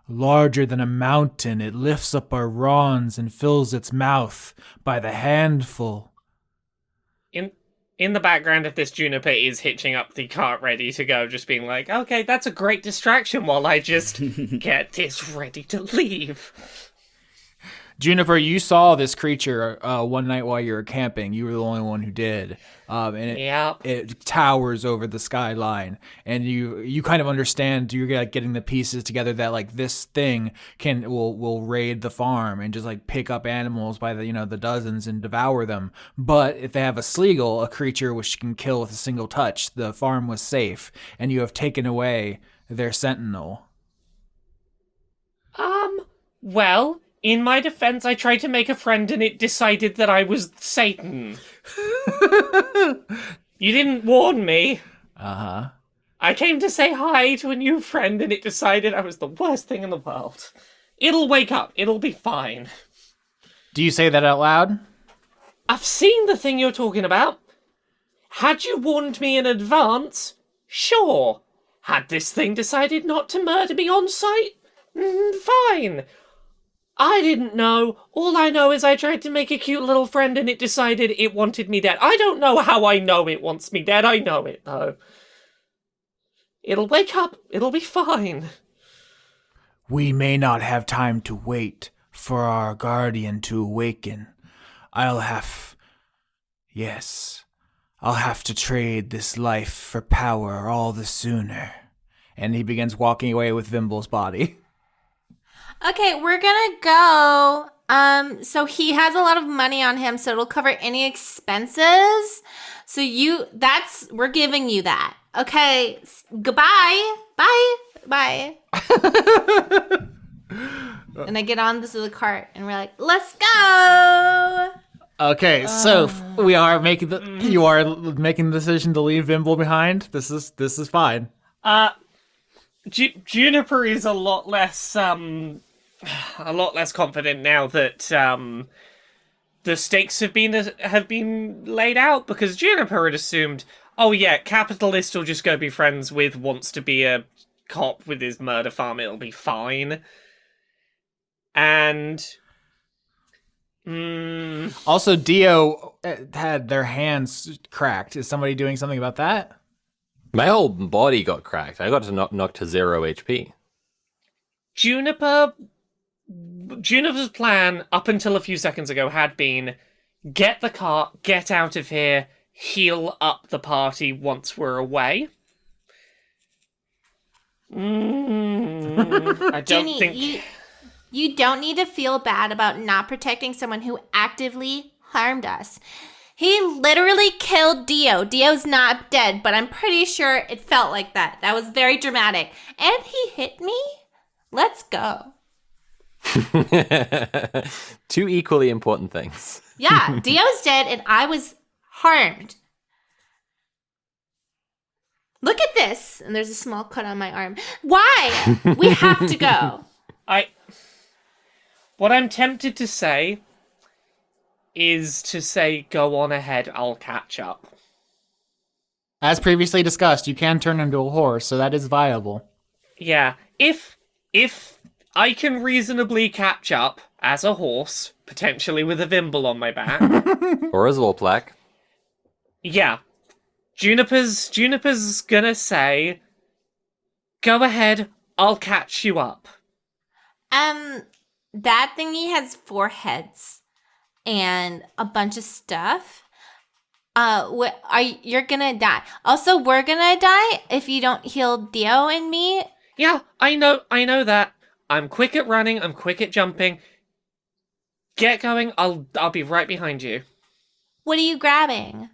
Larger than a mountain, it lifts up our rawns and fills its mouth by the handful."
In the background of this, Juniper is hitching up the cart ready to go, just being like, okay, that's a great distraction while I just get this ready to leave.
Juniper, you saw this creature one night while you were camping. You were the only one who did. And it towers over the skyline. And you kind of understand, you're like getting the pieces together that like this thing will raid the farm and just like pick up animals by the dozens and devour them. But if they have a Schlegel, a creature which can kill with a single touch, the farm was safe. And you have taken away their sentinel.
Well, in my defense, I tried to make a friend and it decided that I was Satan. You didn't warn me.
Uh-huh.
I came to say hi to a new friend and it decided I was the worst thing in the world. It'll wake up. It'll be fine.
Do you say that out loud?
I've seen the thing you're talking about. Had you warned me in advance? Sure. Had this thing decided not to murder me on sight? Fine. I didn't know. All I know is I tried to make a cute little friend and it decided it wanted me dead. I don't know how I know it wants me dead. I know it, though. It'll wake up. It'll be fine.
We may not have time to wait for our guardian to awaken. I'll have to trade this life for power all the sooner. And he begins walking away with Vimble's body.
Okay, we're gonna go. So he has a lot of money on him, so it'll cover any expenses. So we're giving you that. Okay, goodbye. Bye. And I get on the cart, and we're like, let's go.
Okay, so you are making the decision to leave Vimble behind. This is fine.
Juniper is a lot less confident now that the stakes have been laid out, because Juniper had assumed, oh yeah, Capitalist will just go be friends with wants to be a cop with his murder farm, it'll be fine. And
Also, Dio had their hands cracked. Is somebody doing something about that?
My whole body got cracked. I got to knocked to 0 HP.
Juniper's plan up until a few seconds ago had been get the cart, get out of here, heal up the party once we're away. I don't
Ginny,
think...
you don't need to feel bad about not protecting someone who actively harmed us. He literally killed Dio. Dio's not dead, but I'm pretty sure it felt like that. That was very dramatic. And he hit me? Let's go.
2 equally important things.
Yeah, Dio's dead and I was harmed. Look at this. And there's a small cut on my arm. Why? We have to go.
What I'm tempted to say is to say, go on ahead, I'll catch up.
As previously discussed, you can turn into a horse, so that is viable.
Yeah, if I can reasonably catch up as a horse, potentially with a Vimble on my back.
Or a Zorplak.
Yeah. Juniper's gonna say, go ahead, I'll catch you up.
That thingy has 4 heads and a bunch of stuff. You're gonna die. Also, we're gonna die if you don't heal Dio and me.
Yeah, I know that. I'm quick at running, I'm quick at jumping. Get going, I'll be right behind you.
What are you grabbing?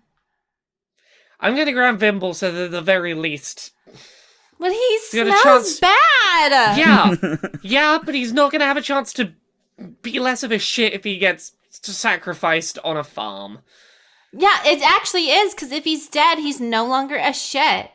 I'm gonna grab Vimble so that at the very least...
But he
got a
smells
chance-
bad!
Yeah, but he's not gonna have a chance to be less of a shit if he gets sacrificed on a farm.
Yeah, it actually is, because if he's dead, he's no longer a shit.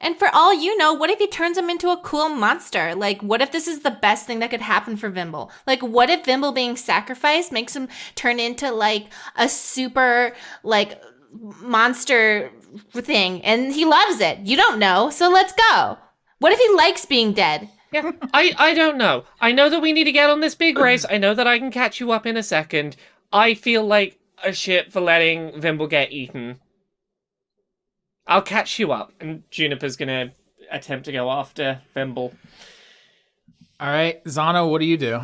And for all you know, what if he turns him into a cool monster? Like, what if this is the best thing that could happen for Vimble? Like, what if Vimble being sacrificed makes him turn into, like, a super, like, monster thing? And he loves it. You don't know, so let's go. What if he likes being dead?
Yeah, I don't know. I know that we need to get on this big race. I know that I can catch you up in a second. I feel like a shit for letting Vimble get eaten. I'll catch you up. And Juniper's gonna attempt to go after Vimble.
All right, Xana, what do you do?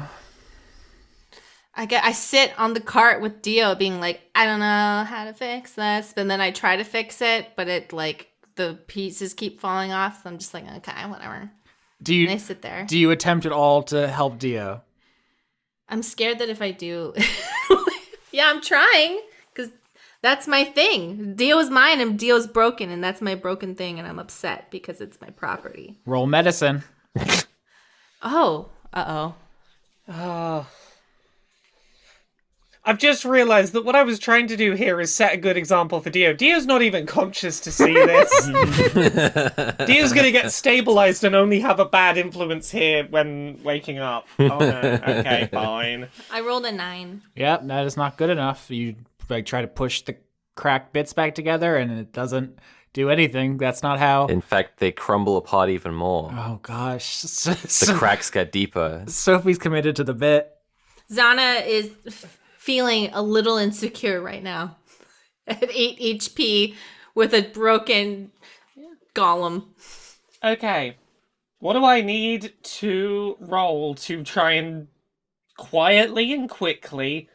I sit on the cart with Dio being like, I don't know how to fix this. But then I try to fix it, but it, like, the pieces keep falling off. So I'm just like, okay, whatever. And I sit there.
Do you attempt at all to help Dio?
I'm scared that if I do... Yeah, I'm trying. Because that's my thing. Dio is mine and Dio's broken. And that's my broken thing. And I'm upset because it's my property.
Roll medicine.
Oh. Uh-oh.
Oh. I've just realized that what I was trying to do here is set a good example for Dio. Dio's not even conscious to see this. Dio's gonna get stabilized and only have a bad influence here when waking up. Oh no. Okay, fine.
I rolled a 9.
Yep, that is not good enough. You like try to push the cracked bits back together and it doesn't do anything. That's not how.
In fact, they crumble apart even more.
Oh gosh.
The cracks get deeper.
Sophie's committed to the bit.
Xana is feeling a little insecure right now at 8 HP with a broken golem.
Okay. What do I need to roll to try and quietly and quickly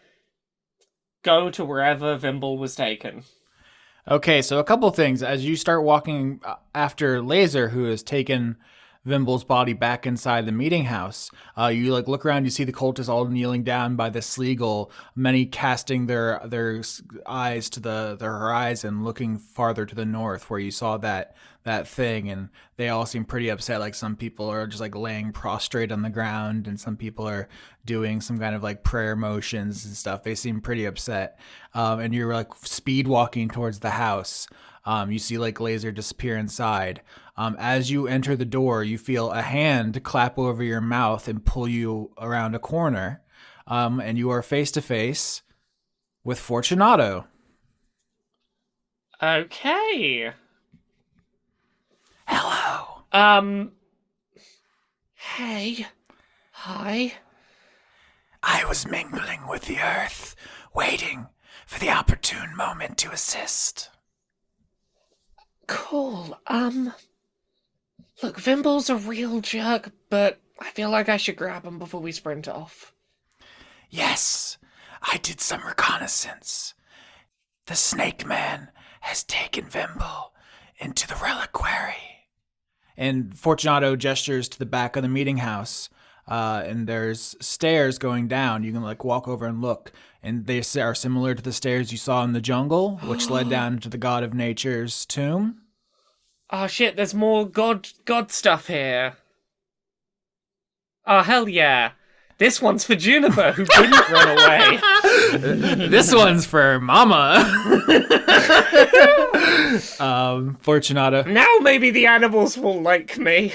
go to wherever Vimble was taken?
Okay, so a couple things. As you start walking after Lazor, who has taken Vimble's body back inside the meeting house, you like look around, you see the cultists all kneeling down by the Sleagle, many casting their eyes to the horizon, looking farther to the north where you saw that thing, and they all seem pretty upset. Like some people are just like laying prostrate on the ground, and some people are doing some kind of like prayer motions and stuff. They seem pretty upset. And you're like speed walking towards the house. You see like Lazor disappear inside. As you enter the door, you feel a hand clap over your mouth and pull you around a corner. And you are face to face with Fortunato.
Okay.
Hello.
Hey. Hi.
I was mingling with the earth, waiting for the opportune moment to assist.
Cool. Look, Vimble's a real jerk, but I feel like I should grab him before we sprint off.
Yes, I did some reconnaissance. The Snake Man has taken Vimble into the reliquary. And Fortunato gestures to the back of the meeting house. And there's stairs going down. You can like walk over and look. And they are similar to the stairs you saw in the jungle, which led down to the god of nature's tomb.
Oh shit, there's more god stuff here. Oh hell yeah. This one's for Juniper, who couldn't run away.
This one's for Mama. Fortunato.
Now maybe the animals will like me.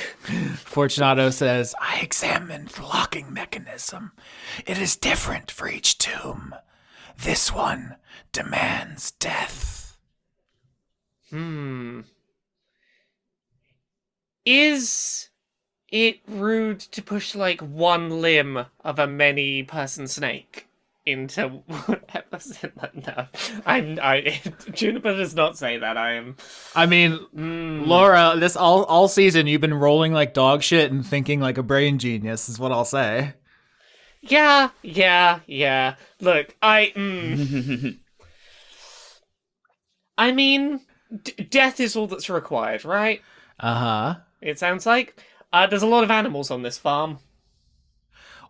Fortunato says, I examined the locking mechanism. It is different for each tomb. This one demands death.
Is it rude to push like one limb of a many-person snake into whatever? No, Juniper does not say that.
I mean, Laura, this all season you've been rolling like dog shit and thinking like a brain genius is what I'll say.
Yeah. Look, I mean, death is all that's required, right?
Uh-huh.
It sounds like. There's a lot of animals on this farm.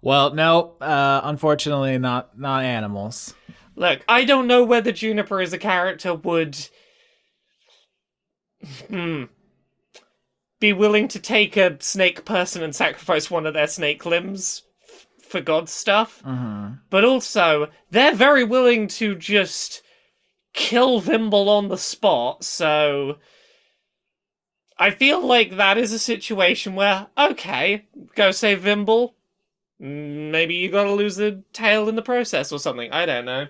Well, no, unfortunately not animals.
Look, I don't know whether Juniper as a character would be willing to take a snake person and sacrifice one of their snake limbs for God's stuff.
Mm-hmm.
But also, they're very willing to just kill Vimble on the spot, so I feel like that is a situation where, okay, go save Vimble. Maybe you gotta lose a tail in the process or something. I don't know.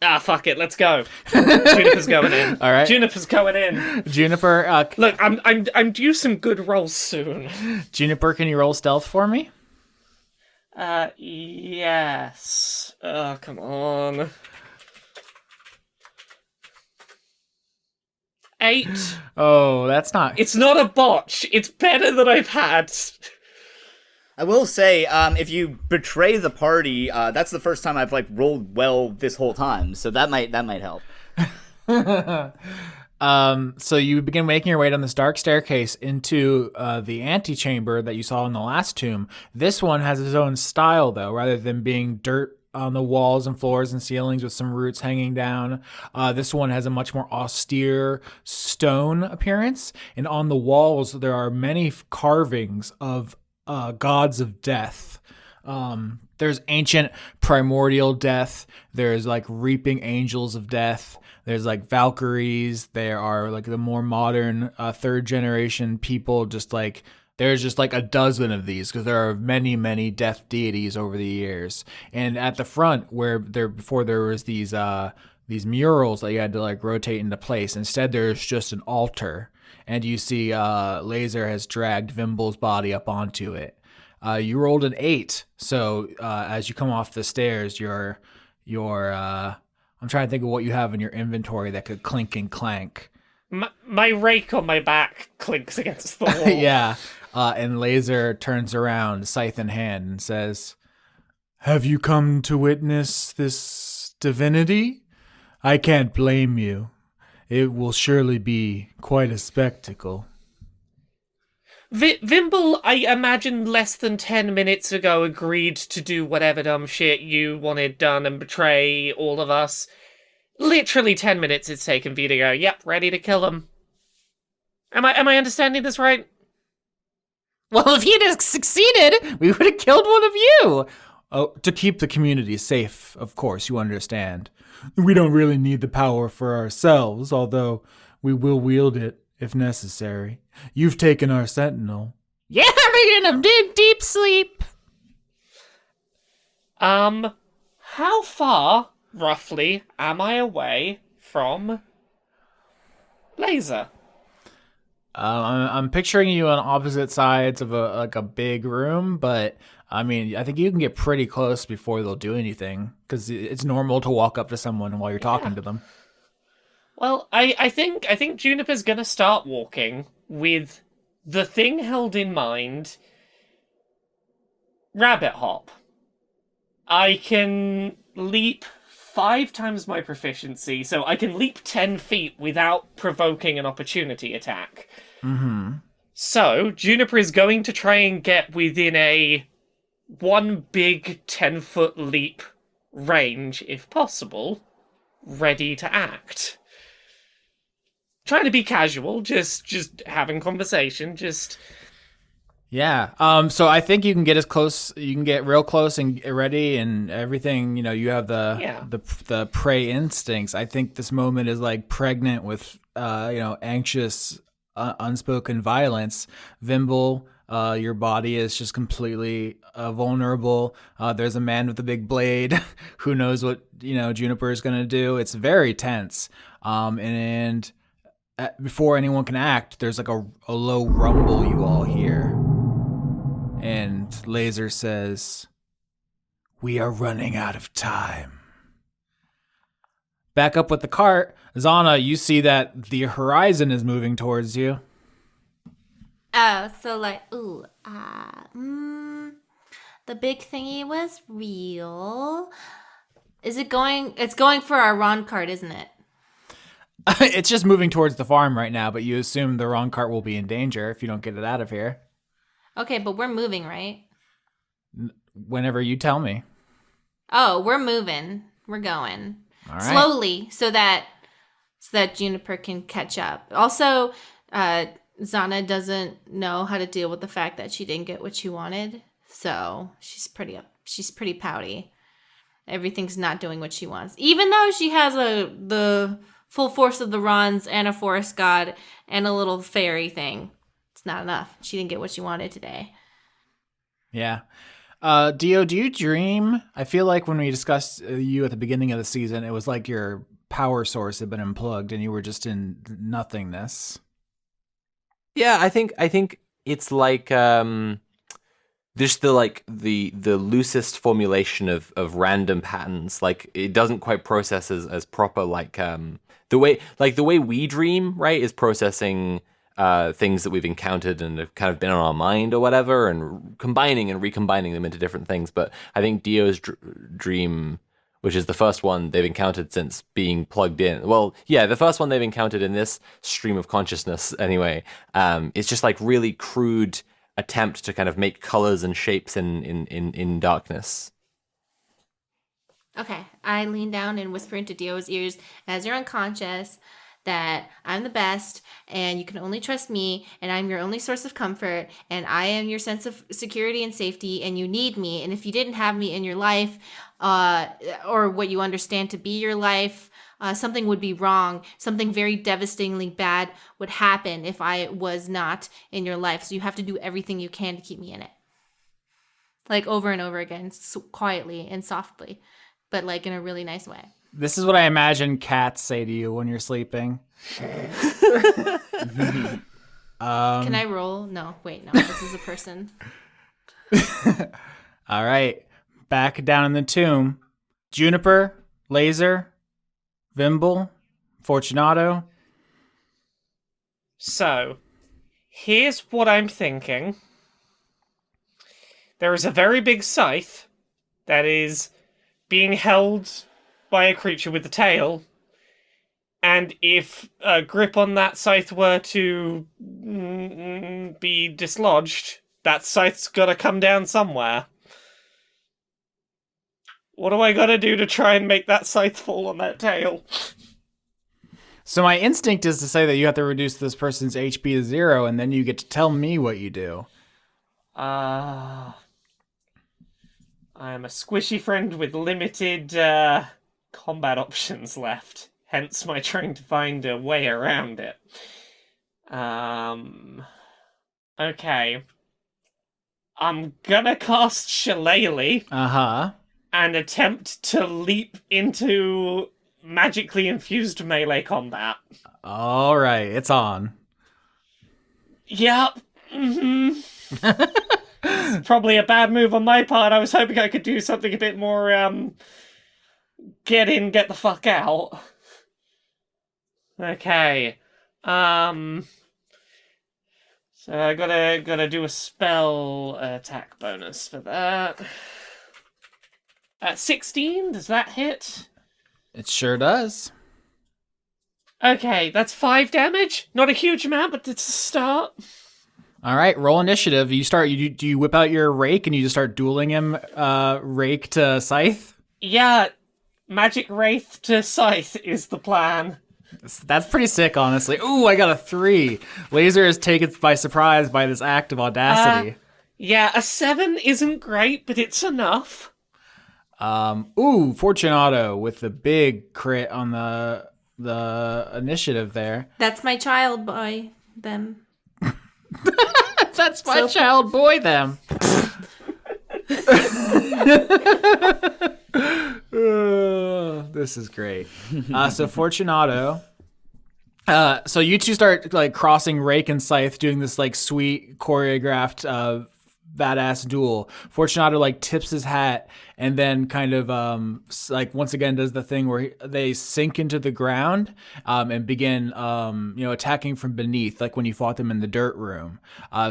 Ah, fuck it, let's go. Juniper's going in.
All right.
Juniper's going in.
Juniper,
Look, I'm due some good rolls soon.
Juniper, can you roll stealth for me?
Yes. Oh, come on. 8.
Oh, that's not...
It's not a botch. It's better than I've had.
I will say, if you betray the party, that's the first time I've like rolled well this whole time, so that might help.
So you begin making your way down this dark staircase into the antechamber that you saw in the last tomb. This one has its own style, though, rather than being dirt on the walls and floors and ceilings with some roots hanging down. This one has a much more austere stone appearance, and on the walls there are many carvings of gods of death. There's ancient primordial death. There's like reaping angels of death. There's like Valkyries. There are like the more modern third generation people. There's just like a dozen of these because there are many, many death deities over the years. And at the front, where before there was these murals that you had to like rotate into place, instead there's just an altar. And you see Lazor has dragged Vimble's body up onto it. You rolled an 8, so as you come off the stairs, you're I'm trying to think of what you have in your inventory that could clink and clank.
My rake on my back clinks against the wall.
Yeah, and Lazor turns around, scythe in hand, and says, "Have you come to witness this divinity? I can't blame you. It will surely be quite a spectacle."
Vimble, I imagine less than 10 minutes ago, agreed to do whatever dumb shit you wanted done and betray all of us. Literally 10 minutes it's taken for you to go, yep, ready to kill him. Am I understanding this right?
Well, if you'd have succeeded, we would have killed one of you. Oh, to keep the community safe, of course, you understand. We don't really need the power for ourselves, although we will wield it if necessary. You've taken our sentinel.
Yeah, we're gonna do deep sleep.
How far, roughly, am I away from Laser?
I'm picturing you on opposite sides of a big room, but I mean, I think you can get pretty close before they'll do anything, because it's normal to walk up to someone while you're talking to them.
Well, I think Juniper's gonna start walking with the thing held in mind. Rabbit hop. I can leap 5 times my proficiency, so I can leap 10 feet without provoking an opportunity attack.
Mm-hmm.
So, Juniper is going to try and get within a one big 10-foot leap range, if possible, ready to act. Trying to be casual, just having conversation, just...
Yeah. So I think you can get as close. You can get real close and get ready and everything. You know, you have the prey instincts. I think this moment is like pregnant with anxious, unspoken violence. Vimble, your body is just completely vulnerable. There's a man with a big blade. Who knows what Juniper is gonna do? It's very tense. And before anyone can act, there's like a low rumble you all hear. And Lazor says, "We are running out of time." Back up with the cart, Xana, you see that the horizon is moving towards you.
Oh, so like, the big thingy was real. Is it going? It's going for our Ron cart, isn't it?
It's just moving towards the farm right now, but you assume the Ron cart will be in danger if you don't get it out of here.
Okay, but we're moving, right?
Whenever you tell me.
Oh, we're moving. We're going.
All right.
Slowly so that Juniper can catch up. Also, Xana doesn't know how to deal with the fact that she didn't get what she wanted. So she's pretty pouty. Everything's not doing what she wants. Even though she has the full force of the Rons and a forest god and a little fairy thing. It's not enough. She didn't get what she wanted today.
Yeah. Dio, do you dream? I feel like when we discussed you at the beginning of the season, it was like your power source had been unplugged and you were just in nothingness.
Yeah, I think it's like just the loosest formulation of random patterns. Like it doesn't quite process as proper the way we dream, right, is processing things that we've encountered and have kind of been on our mind or whatever, and combining and recombining them into different things. But I think Dio's dream, which is the first one they've encountered since being plugged in. Well, yeah, the first one they've encountered in this stream of consciousness anyway. It's just like really crude attempt to kind of make colors and shapes in darkness.
Okay, I lean down and whisper into Dio's ears as you're unconscious that I'm the best and you can only trust me and I'm your only source of comfort and I am your sense of security and safety and you need me. And if you didn't have me in your life or what you understand to be your life, something would be wrong. Something very devastatingly bad would happen if I was not in your life. So you have to do everything you can to keep me in it. Like over and over again, quietly and softly, but like in a really nice way.
This is what I imagine cats say to you when you're sleeping.
Can I roll? No, wait, no, this is a person.
All right, back down in the tomb. Juniper, Lazor, Vimble, Fortunato.
So, here's what I'm thinking. There is a very big scythe that is being held by a creature with a tail, and if a grip on that scythe were to be dislodged, that scythe's gotta come down somewhere. What do I gotta do to try and make that scythe fall on that tail?
So my instinct is to say that you have to reduce this person's HP to 0, and then you get to tell me what you do.
I am a squishy friend with limited combat options left. Hence my trying to find a way around it. Okay. I'm gonna cast Shillelagh
Uh-huh.
and attempt to leap into magically infused melee combat.
All right, it's on.
Yep. It's probably a bad move on my part. I was hoping I could do something a bit more, get in, get the fuck out. Okay. So I gotta do a spell attack bonus for that. 16, does that hit?
It sure does.
Okay, that's 5 damage. Not a huge amount, but it's a start.
All right, roll initiative. Do you whip out your rake and you just start dueling him, rake to scythe?
Yeah, magic wraith to scythe is the plan.
That's pretty sick, honestly. Ooh, I got a 3. Laser is taken by surprise by this act of audacity.
Yeah, a 7 isn't great, but it's enough.
Fortunato with the big crit on the initiative there.
That's my child boy. Them.
That's my child boy, them. This is great. So Fortunato. So you two start like crossing rake and scythe, doing this like sweet choreographed badass duel. Fortunato like tips his hat and then kind of like once again does the thing where they sink into the ground and begin attacking from beneath, like when you fought them in the dirt room.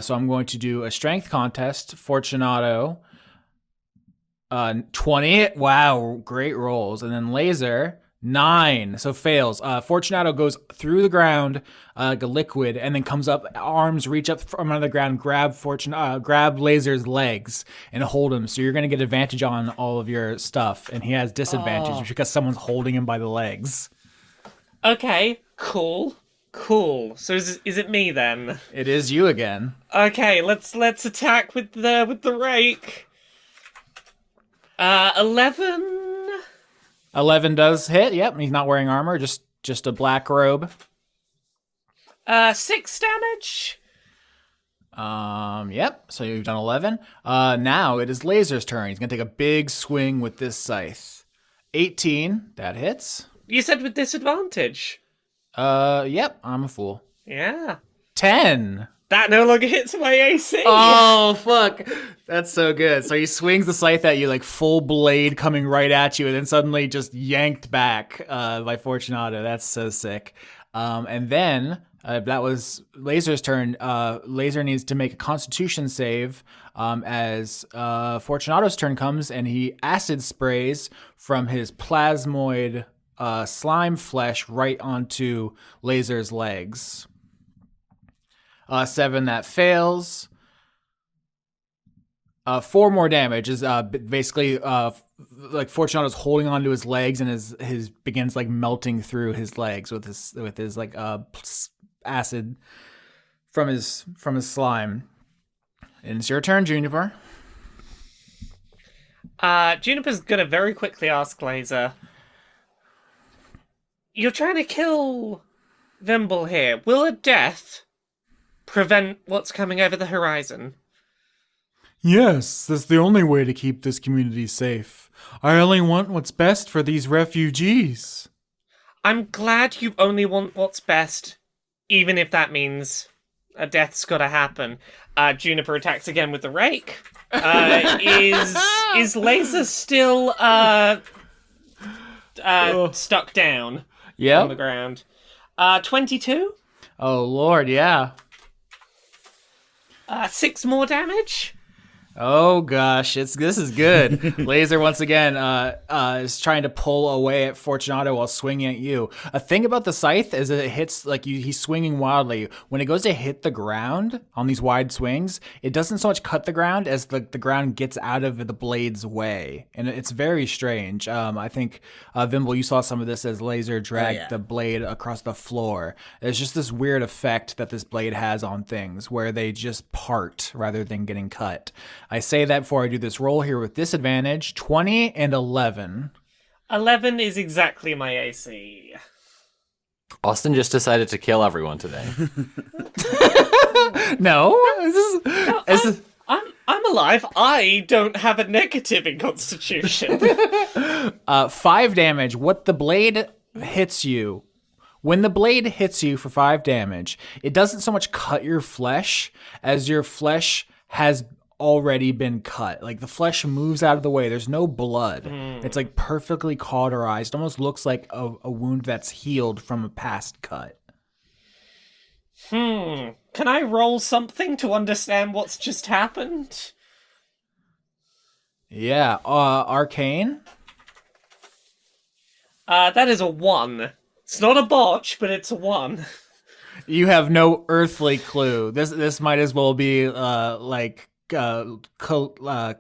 So I'm going to do a strength contest. Fortunato 20. Wow, great rolls. And then Laser 9, so fails. Fortunato goes through the ground like a liquid, and then comes up. Arms reach up from under the ground, grab Laser's legs, and hold him. So you're gonna get advantage on all of your stuff, and he has disadvantage because someone's holding him by the legs.
Okay, cool. So is it me then?
It is you again.
Okay, let's attack with the rake. 11.
11 does hit. Yep, he's not wearing armor, just a black robe.
6 damage.
Yep. So you've done 11. Now it is Laser's turn. He's gonna take a big swing with this scythe. 18. That hits.
You said with disadvantage.
Yep. I'm a fool.
Yeah.
10.
That no longer hits my AC.
Oh, fuck. That's so good. So he swings the scythe at you, like full blade coming right at you, and then suddenly just yanked back by Fortunato. That's so sick. And then that was Laser's turn. Laser needs to make a Constitution save as Fortunato's turn comes, and he acid sprays from his plasmoid slime flesh right onto Laser's legs. 7, that fails. 4 more damage is basically like Fortunato's holding onto his legs, and his begins like melting through his legs with his like acid from his slime. And it's your turn, Juniper.
Juniper's gonna very quickly ask Laser, "You're trying to kill Vimble here. Will a death prevent what's coming over the horizon?"
Yes, that's the only way to keep this community safe. I only want what's best for these refugees.
I'm glad you only want what's best, even if that means a death's gotta happen. Juniper attacks again with the rake. Is Laser still stuck down on the ground? 22?
Oh, Lord, yeah.
6 more damage?
Oh gosh, this is good. Laser once again is trying to pull away at Fortunato while swinging at you. A thing about the scythe is that it hits like he's swinging wildly. When it goes to hit the ground on these wide swings, it doesn't so much cut the ground as the ground gets out of the blade's way, and it's very strange. I think Vimble, you saw some of this as Laser dragged the blade across the floor. There's just this weird effect that this blade has on things where they just part rather than getting cut. I say that before I do this roll here with disadvantage. 20 and 11.
11 is exactly my AC.
Austin just decided to kill everyone today.
No, this is
I'm alive. I don't have a negative in Constitution.
5 damage. What the blade hits you. When the blade hits you for 5 damage, it doesn't so much cut your flesh as your flesh has already been cut. Like the flesh moves out of the way. There's no blood. It's like perfectly cauterized. Almost looks like a wound that's healed from a past cut.
Can I roll something to understand what's just happened?
Yeah. Arcane.
That is a 1. It's not a botch, but it's a 1.
You have no earthly clue. This might as well be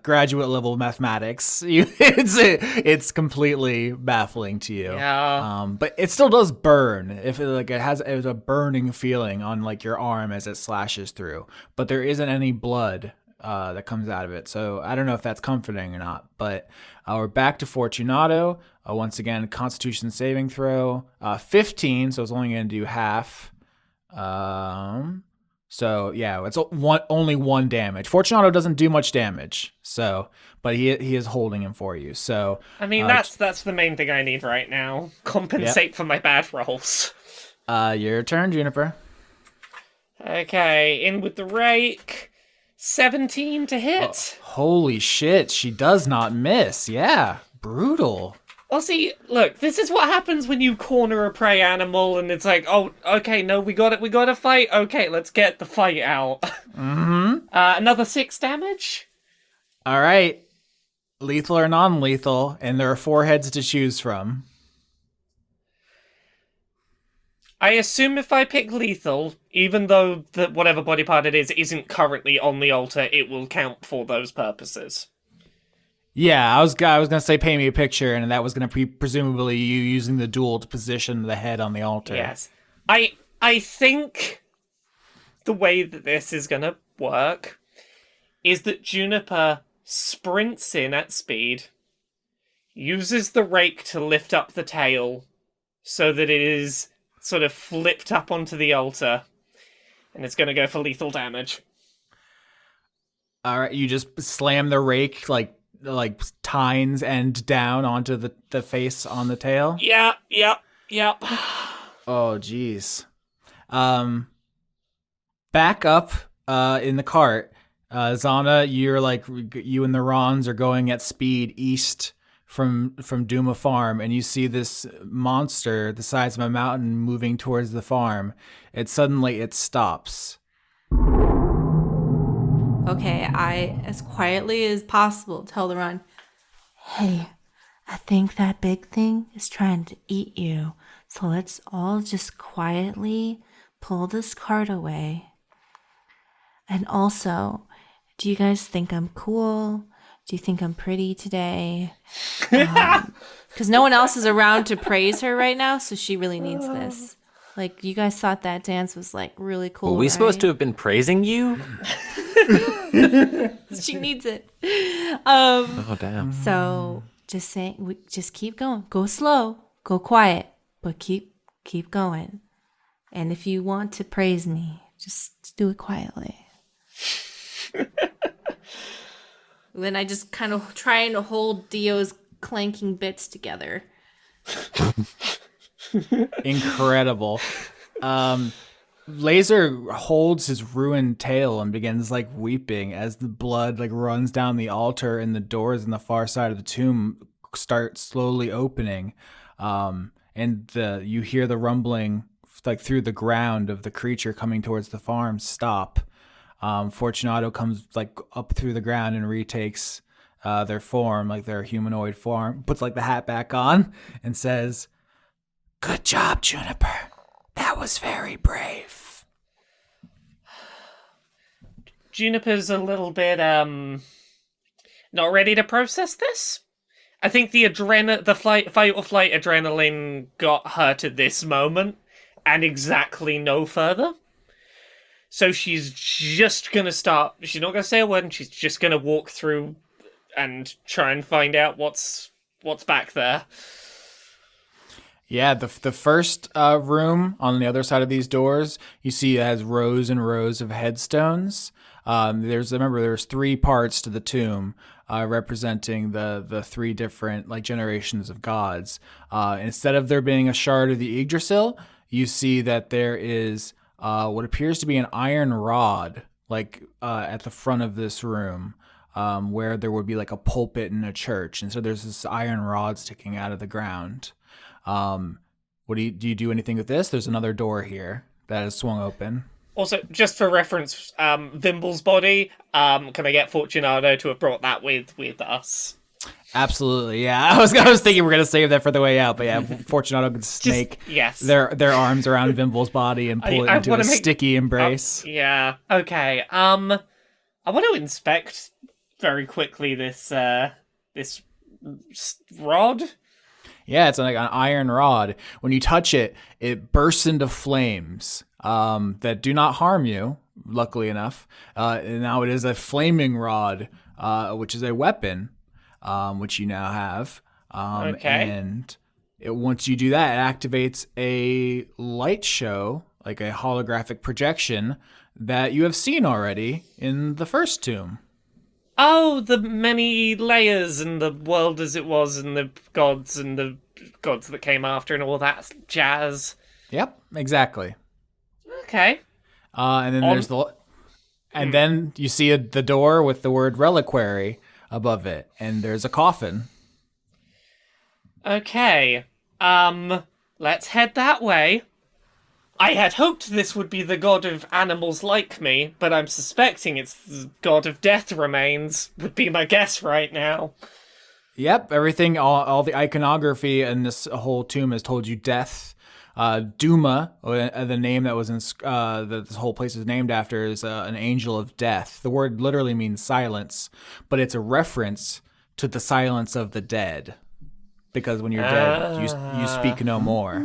graduate level mathematics. It's completely baffling to you.
Yeah.
But it still does burn. If it has a burning feeling on like your arm as it slashes through, but there isn't any blood that comes out of it. So I don't know if that's comforting or not. But we're back to Fortunato. Once again, Constitution saving throw. 15. So it's only going to do half. So yeah, it's only 1 damage. Fortunato doesn't do much damage, but he is holding him for you. So
I mean, that's the main thing I need right now. Compensate for my bad rolls.
Your turn, Juniper.
Okay, in with the rake. 17 to hit.
Holy shit, she does not miss. Yeah, brutal.
Well, see, look, this is what happens when you corner a prey animal and it's like, oh, okay, no, we got to fight. Okay, let's get the fight out.
Mm-hmm.
Another 6 damage?
All right. Lethal or non-lethal, and there are 4 heads to choose from.
I assume if I pick lethal, even though whatever body part it is isn't currently on the altar, it will count for those purposes.
Yeah, I was gonna say pay me a picture, and that was gonna be presumably you using the duel to position the head on the altar.
Yes, I think the way that this is gonna work is that Juniper sprints in at speed, uses the rake to lift up the tail, so that it is sort of flipped up onto the altar, and it's gonna go for lethal damage.
All right, you just slam the rake like tines end down onto the face on the tail.
Yep.
Oh, jeez. Back up in the cart. Xana, you and the Rons are going at speed east from Duma Farm, and you see this monster the size of a mountain moving towards the farm. It stops.
Okay, I, as quietly as possible, tell the Ron, hey, I think that big thing is trying to eat you. So let's all just quietly pull this cart away. And also, do you guys think I'm cool? Do you think I'm pretty today? Because no one else is around to praise her right now, so she really needs this. Like, you guys thought that dance was, like, really cool,
Were we supposed to have been praising you?
She needs it.
Oh, damn.
So, just keep going. Go slow. Go quiet. But keep going. And if you want to praise me, just do it quietly. Then I just kind of trying to hold Dio's clanking bits together.
Incredible. Lazor holds his ruined tail and begins weeping as the blood runs down the altar, and the doors on the far side of the tomb start slowly opening. And you hear the rumbling through the ground of the creature coming towards the farm stop. Fortunato comes up through the ground and retakes their form, their humanoid form, puts the hat back on and says, "Good job, Juniper. That was very brave."
Juniper's a little bit not ready to process this. I think the fight or flight adrenaline got her to this moment and exactly no further. So she's just gonna start. She's not gonna say a word, and she's just gonna walk through and try and find out what's back there.
Yeah, the first room on the other side of these doors, you see it has rows and rows of headstones. There's 3 parts to the tomb, representing the 3 different generations of gods. Instead of there being a shard of the Yggdrasil, you see that there is what appears to be an iron rod, at the front of this room, where there would be a pulpit in a church, and so there's this iron rod sticking out of the ground. Do you do anything with this? There's another door here that is swung open.
Also, just for reference, Vimble's body, can I get Fortunato to have brought that with us?
Absolutely, yeah. I was thinking we're gonna save that for the way out, but yeah, Fortunato could snake their arms around Vimble's body and pull it into a sticky embrace.
Yeah. Okay. I want to inspect very quickly this rod.
Yeah, it's like an iron rod. When you touch it, it bursts into flames that do not harm you, luckily enough. And now it is a flaming rod, which is a weapon, which you now have.
Okay.
And once you do that, it activates a light show, like a holographic projection, that you have seen already in the first tomb.
Oh, the many layers and the world as it was and the gods that came after and all that jazz.
Yep, exactly.
Okay.
And then then you see the door with the word reliquary above it, and there's a coffin.
Okay. Let's head that way. I had hoped this would be the god of animals like me, but I'm suspecting it's the god of death remains, would be my guess right now.
Yep, everything, all the iconography in this whole tomb has told you death. Duma, the name that was that this whole place is named after, is an angel of death. The word literally means silence, but it's a reference to the silence of the dead. Because when you're dead, you speak no more.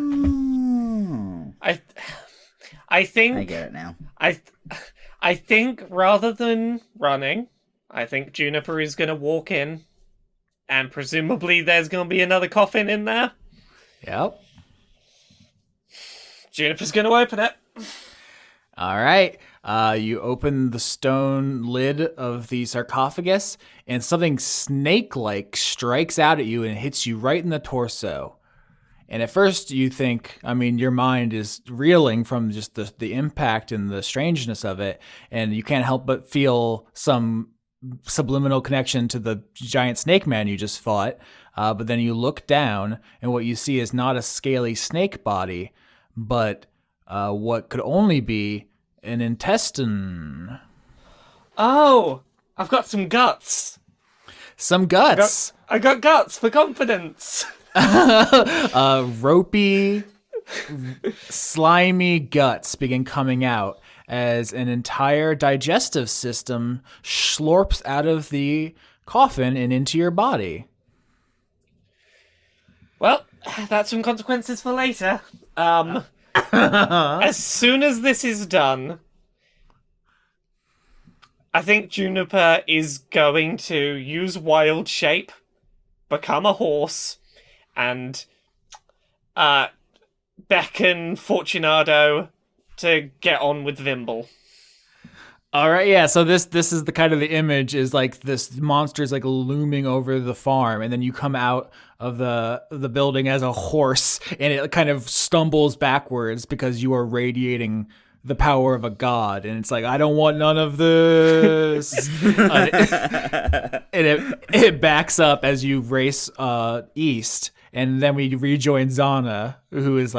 I think
I get it now.
I think rather than running, I think Juniper is going to walk in, and presumably there's going to be another coffin in there.
Yep.
Juniper's going to open it.
All right. You open the stone lid of the sarcophagus, and something snake-like strikes out at you and hits you right in the torso. And at first you think, your mind is reeling from just the impact and the strangeness of it, and you can't help but feel some subliminal connection to the giant snake man you just fought. But then you look down, and what you see is not a scaly snake body, but what could only be an intestine.
Oh, I've got some guts.
Some guts.
I got guts for confidence.
Ropey, slimy guts begin coming out as an entire digestive system slurps out of the coffin and into your body.
Well, that's some consequences for later. As soon as this is done, I think Juniper is going to use wild shape, become a horse, and beckon Fortunato to get on with Vimble.
All right, yeah. So this is the kind of the image is this monster is looming over the farm, and then you come out of the building as a horse, and it kind of stumbles backwards because you are radiating the power of a god, and it's I don't want none of this. And it backs up as you race east, and then we rejoin Xana, who is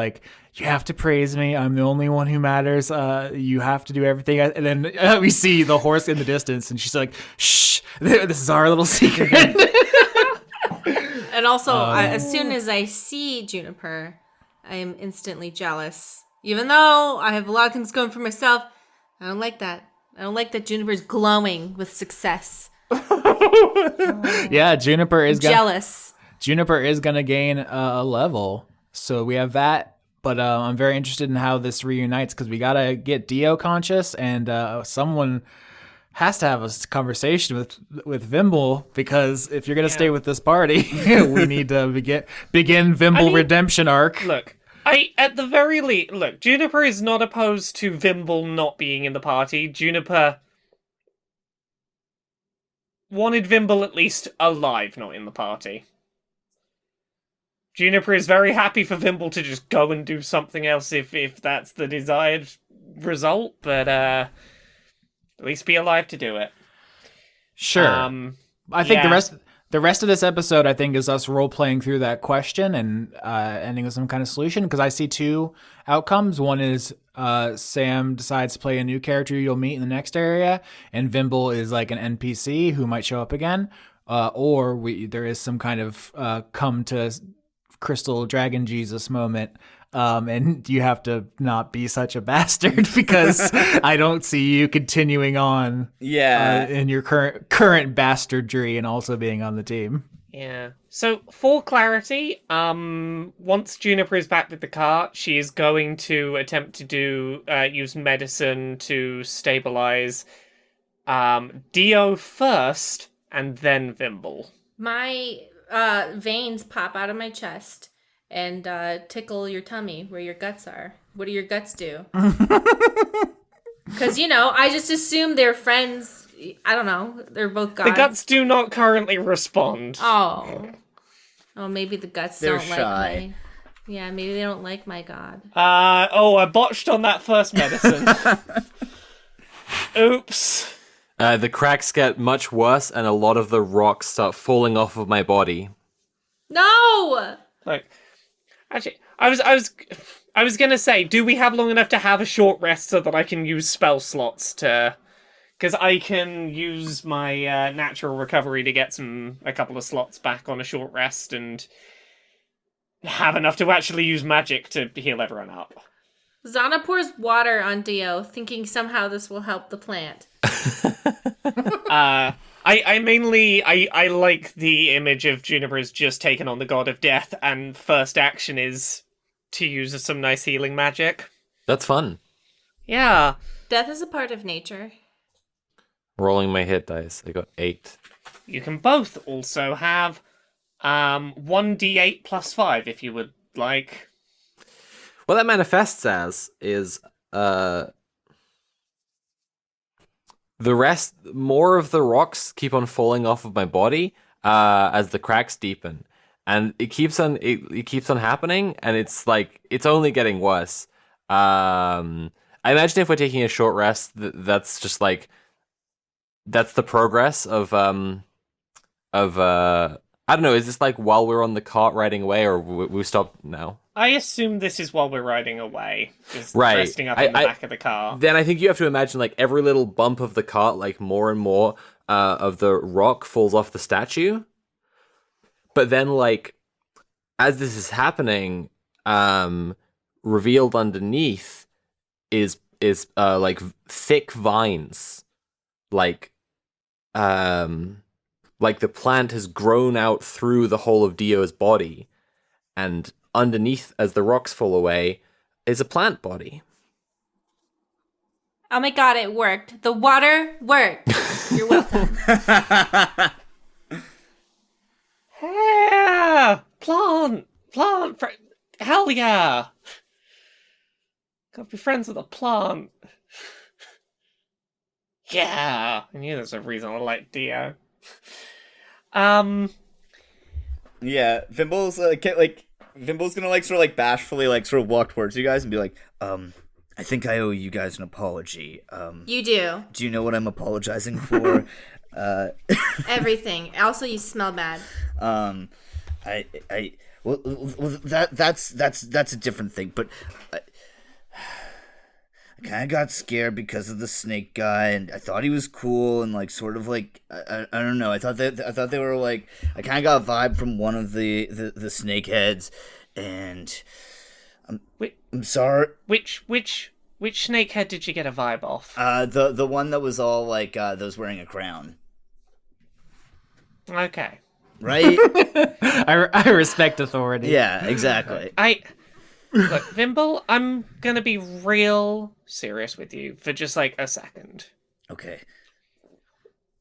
you have to praise me. I'm the only one who matters. You have to do everything. And then we see the horse in the distance, and she's like, shh, this is our little secret.
And also, as soon as I see Juniper, I am instantly jealous. Even though I have a lot of things going for myself, I don't like that. I don't like that Juniper's glowing with success.
Yeah, Juniper is
jealous.
Juniper is gonna gain a level. So we have that But I'm very interested in how this reunites because we gotta get Dio conscious, and someone has to have a conversation with Vimble, because if you're gonna stay with this party, we need to begin Vimble redemption arc.
Look, at the very least, look, Juniper is not opposed to Vimble not being in the party. Juniper wanted Vimble at least alive, not in the party. Juniper is very happy for Vimble to just go and do something else if that's the desired result, but at least be alive to do it.
Sure. I think the rest of this episode, I think, is us role playing through that question and ending with some kind of solution. Because I see two outcomes. One is Sam decides to play a new character you'll meet in the next area, and Vimble is like an NPC who might show up again, or there is some kind of come to Crystal Dragon Jesus moment. And you have to not be such a bastard, because I don't see you continuing on in your current bastardry and also being on the team.
Yeah. So, for clarity, once Juniper is back with the cart, she is going to attempt to use medicine to stabilize Dio first, and then Vimble.
My veins pop out of my chest and tickle your tummy where your guts are. What do your guts do? Because, I just assume they're friends. I don't know. They're both gods.
The guts do not currently respond.
Oh, maybe the guts
They're
don't
shy.
like my... Yeah, maybe they don't like my god.
I botched on that first medicine. Oops.
The cracks get much worse, and a lot of the rocks start falling off of my body.
No!
Like, actually, I was gonna say, do we have long enough to have a short rest so that I can use spell slots to... Because I can use my natural recovery to get a couple of slots back on a short rest and have enough to actually use magic to heal everyone up.
Xana pours water on Dio, thinking somehow this will help the plant.
I mainly like the image of Juniper's just taken on the god of death, and first action is to use some nice healing magic.
That's fun.
Yeah.
Death is a part of nature.
Rolling my hit dice. I got 8.
You can both also have 1d8 plus 5 if you would like.
What that manifests as is the rest, more of the rocks keep on falling off of my body as the cracks deepen, and it keeps on happening, and it's like it's only getting worse. I imagine if we're taking a short rest, that's just like that's the progress of I don't know. Is this like while we're on the cart riding away, or we stopped now?
I assume this is while we're riding away. Just
Right.
resting up in the back of the car.
Then I think you have to imagine like every little bump of the cart, like more and more of the rock falls off the statue. But then, like, as this is happening, revealed underneath is like thick vines, like the plant has grown out through the whole of Dio's body, and underneath, as the rocks fall away, is a plant body.
Oh my god, it worked. The water worked. You're welcome.
Yeah! Plant! Hell yeah! Gotta be friends with a plant. Yeah! I knew there's a reason I like Dio.
Yeah, Vimble's Vimble's gonna like sort of like bashfully like sort of walk towards you guys and be like, I think I owe you guys an apology.
You do.
Do you know what I'm apologizing for?
Everything. Also, you smell bad.
That's a different thing, but I kind of got scared because of the snake guy, and I thought he was cool and like sort of like I don't know. I thought they were like, I kind of got a vibe from one of the snake heads, and I'm sorry.
Which snakehead did you get a vibe off?
The one that was all like that was wearing a crown.
Okay.
Right?
I respect authority.
Yeah, exactly.
Look, Vimble, I'm gonna be real serious with you for just like a second.
Okay.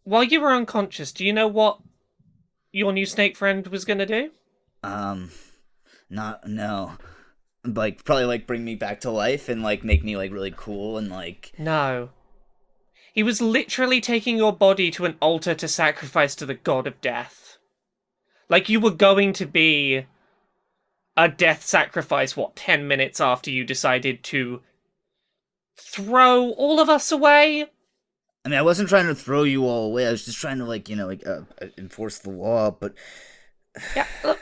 While you were unconscious, do you know what your new snake friend was gonna do?
No. Like, probably, like, bring me back to life and, like, make me, like, really cool and, like...
No. He was literally taking your body to an altar to sacrifice to the god of death. Like, you were going to be a death sacrifice, 10 minutes after you decided to throw all of us away?
I mean, I wasn't trying to throw you all away. I was just trying to, like, enforce the law, but...
Yeah, look.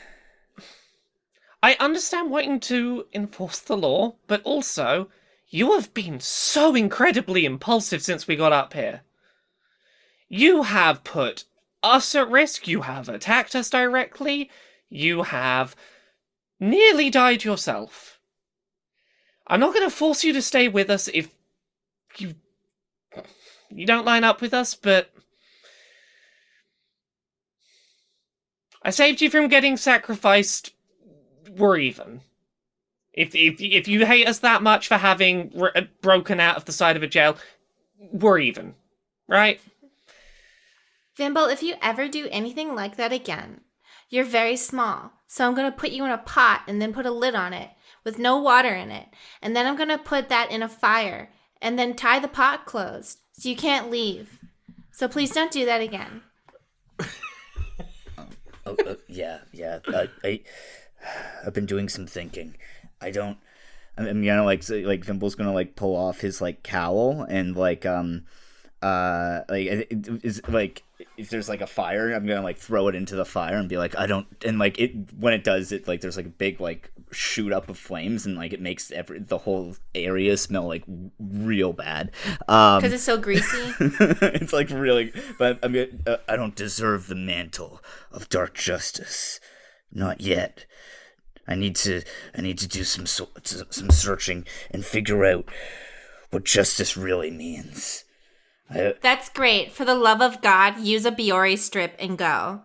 I understand wanting to enforce the law, but also, you have been so incredibly impulsive since we got up here. You have put us at risk, you have attacked us directly, you have nearly died yourself. I'm not going to force you to stay with us if you don't line up with us, but I saved you from getting sacrificed. We're even. If you hate us that much for having broken out of the side of a jail, we're even, right?
Vimble, if you ever do anything like that again, you're very small. So I'm going to put you in a pot and then put a lid on it with no water in it. And then I'm going to put that in a fire and then tie the pot closed so you can't leave. So please don't do that again.
Yeah. I've been doing some thinking. I'm gonna like Vimble's gonna like pull off his like cowl and like is like if there's like a fire, I'm gonna like throw it into the fire and be like when it does it, like there's like a big like shoot up of flames and like it makes the whole area smell like real bad
Because it's so greasy.
it's like really, but I don't deserve the mantle of dark justice, not yet. I need to do some searching and figure out what justice really means.
That's great. For the love of God, use a Biore strip and go.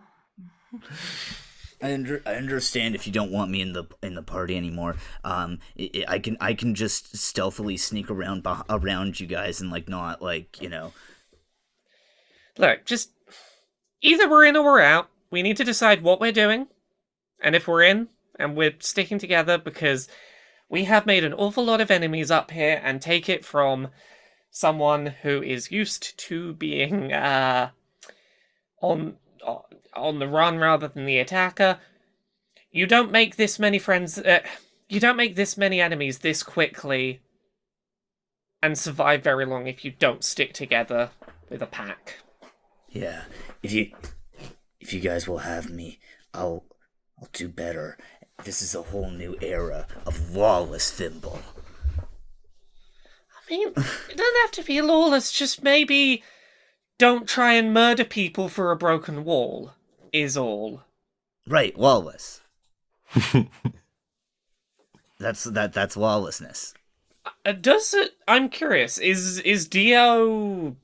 I understand if you don't want me in the party anymore. I can just stealthily sneak around you guys and like not like
Look, just either we're in or we're out. We need to decide what we're doing, and if we're in and we're sticking together, because we have made an awful lot of enemies up here, and take it from someone who is used to being on the run rather than the attacker. You don't make this many friends. You don't make this many enemies this quickly and survive very long if you don't stick together with a pack.
Yeah, if you guys will have me, I'll do better. This is a whole new era of lawless Vimble.
I mean, it doesn't have to be lawless, just maybe don't try and murder people for a broken wall, is all.
Right, lawless. That's lawlessness.
Does it... I'm curious, is Dio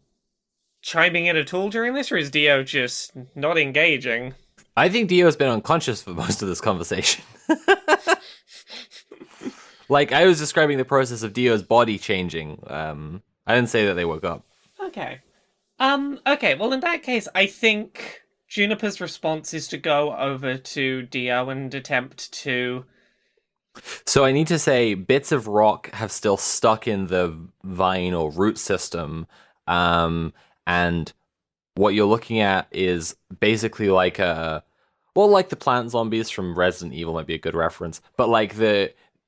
chiming in at all during this, or is Dio just not engaging?
I think Dio's been unconscious for most of this conversation. Like, I was describing the process of Dio's body changing. I didn't say that they woke up.
Okay. Okay, well in that case, I think Juniper's response is to go over to Dio and attempt to...
So I need to say, bits of rock have still stuck in the vine or root system, and what you're looking at is basically like like the plant zombies from Resident Evil might be a good reference, but like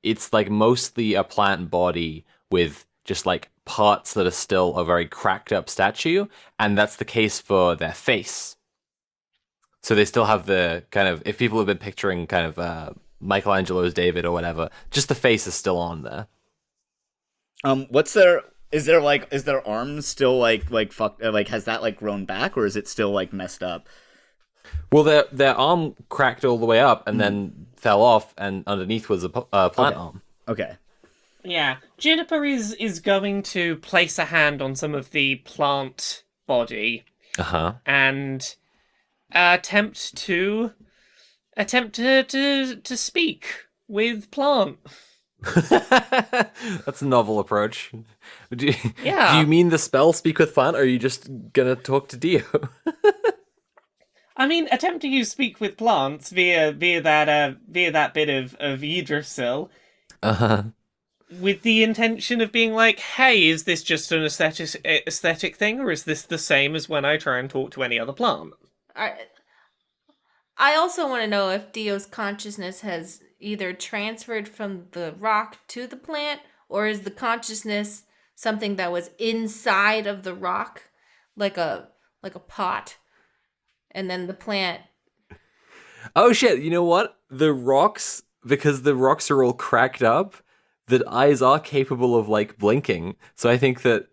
it's like mostly a plant body with just like parts that are still a very cracked up statue, and that's the case for their face. So they still have the kind of, if people have been picturing kind of Michelangelo's David or whatever, just the face is still on there.
Is their arms still like has that like grown back, or is it still like messed up?
Well, their arm cracked all the way up and then fell off, and underneath was a plant arm.
Okay.
Yeah, Juniper is going to place a hand on some of the plant body. And attempt to speak with plant.
That's a novel approach. Do
Yeah.
you mean the spell speak with plant, or are you just gonna talk to Dio?
I mean, attempt to use speak with plants via that bit of Yggdrasil, with the intention of being like, hey, is this just an aesthetic thing, or is this the same as when I try and talk to any other plant?
I also want to know if Dio's consciousness has either transferred from the rock to the plant, or is the consciousness something that was inside of the rock, like a pot, and then the plant.
Oh shit! You know what? The rocks, because the rocks are all cracked up, the eyes are capable of like blinking. So I think that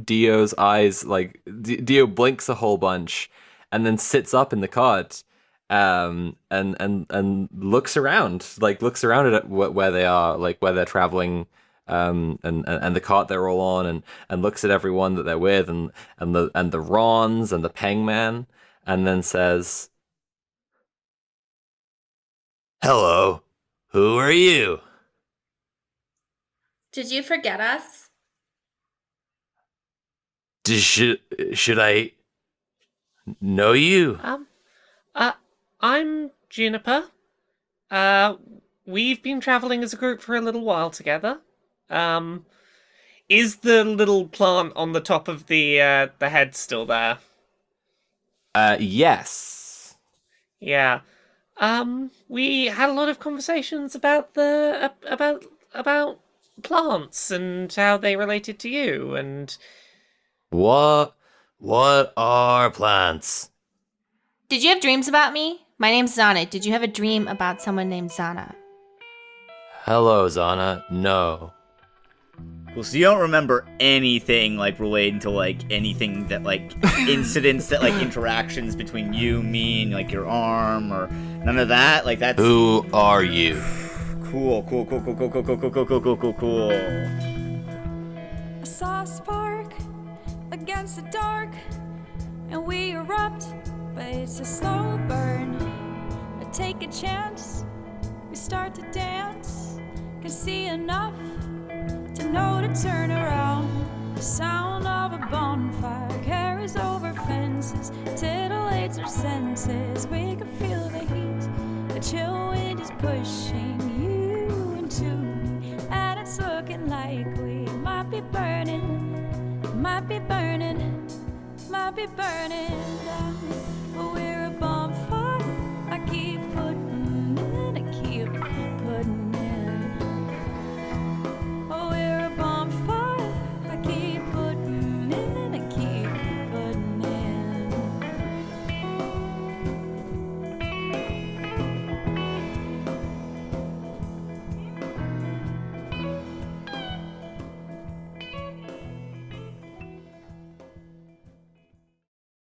Dio's eyes, like Dio blinks a whole bunch, and then sits up in the cart, and looks around at where they are, like where they're traveling, and the cart they're all on, and looks at everyone that they're with, and the Rons and the Pengman, and then says,
Hello, who are you?
Did you forget us?
Should I know you?
I'm Juniper. We've been traveling as a group for a little while together. Is the little plant on the top of the head still there?
yes.
Yeah. We had a lot of conversations about about plants and how they related to you, and
What are plants?
Did you have dreams about me? My name's Xana. Did you have a dream about someone named Xana?
Hello, Xana. No.
Cool, so you don't remember anything, like, relating to, like, anything that, like, incidents that, like, interactions between you, me, and, like, your arm, or none of that? Like, that's...
Who are you?
Cool.
I saw a spark against the dark, and we erupt, but it's a slow burn. I take a chance, we start to dance, can see enough to know to turn around. The sound of a bonfire carries over fences, titillates our senses. We can feel the heat, the chill wind is pushing you into me, and it's looking like we might be burning, might be burning down. But we're a bonfire, I keep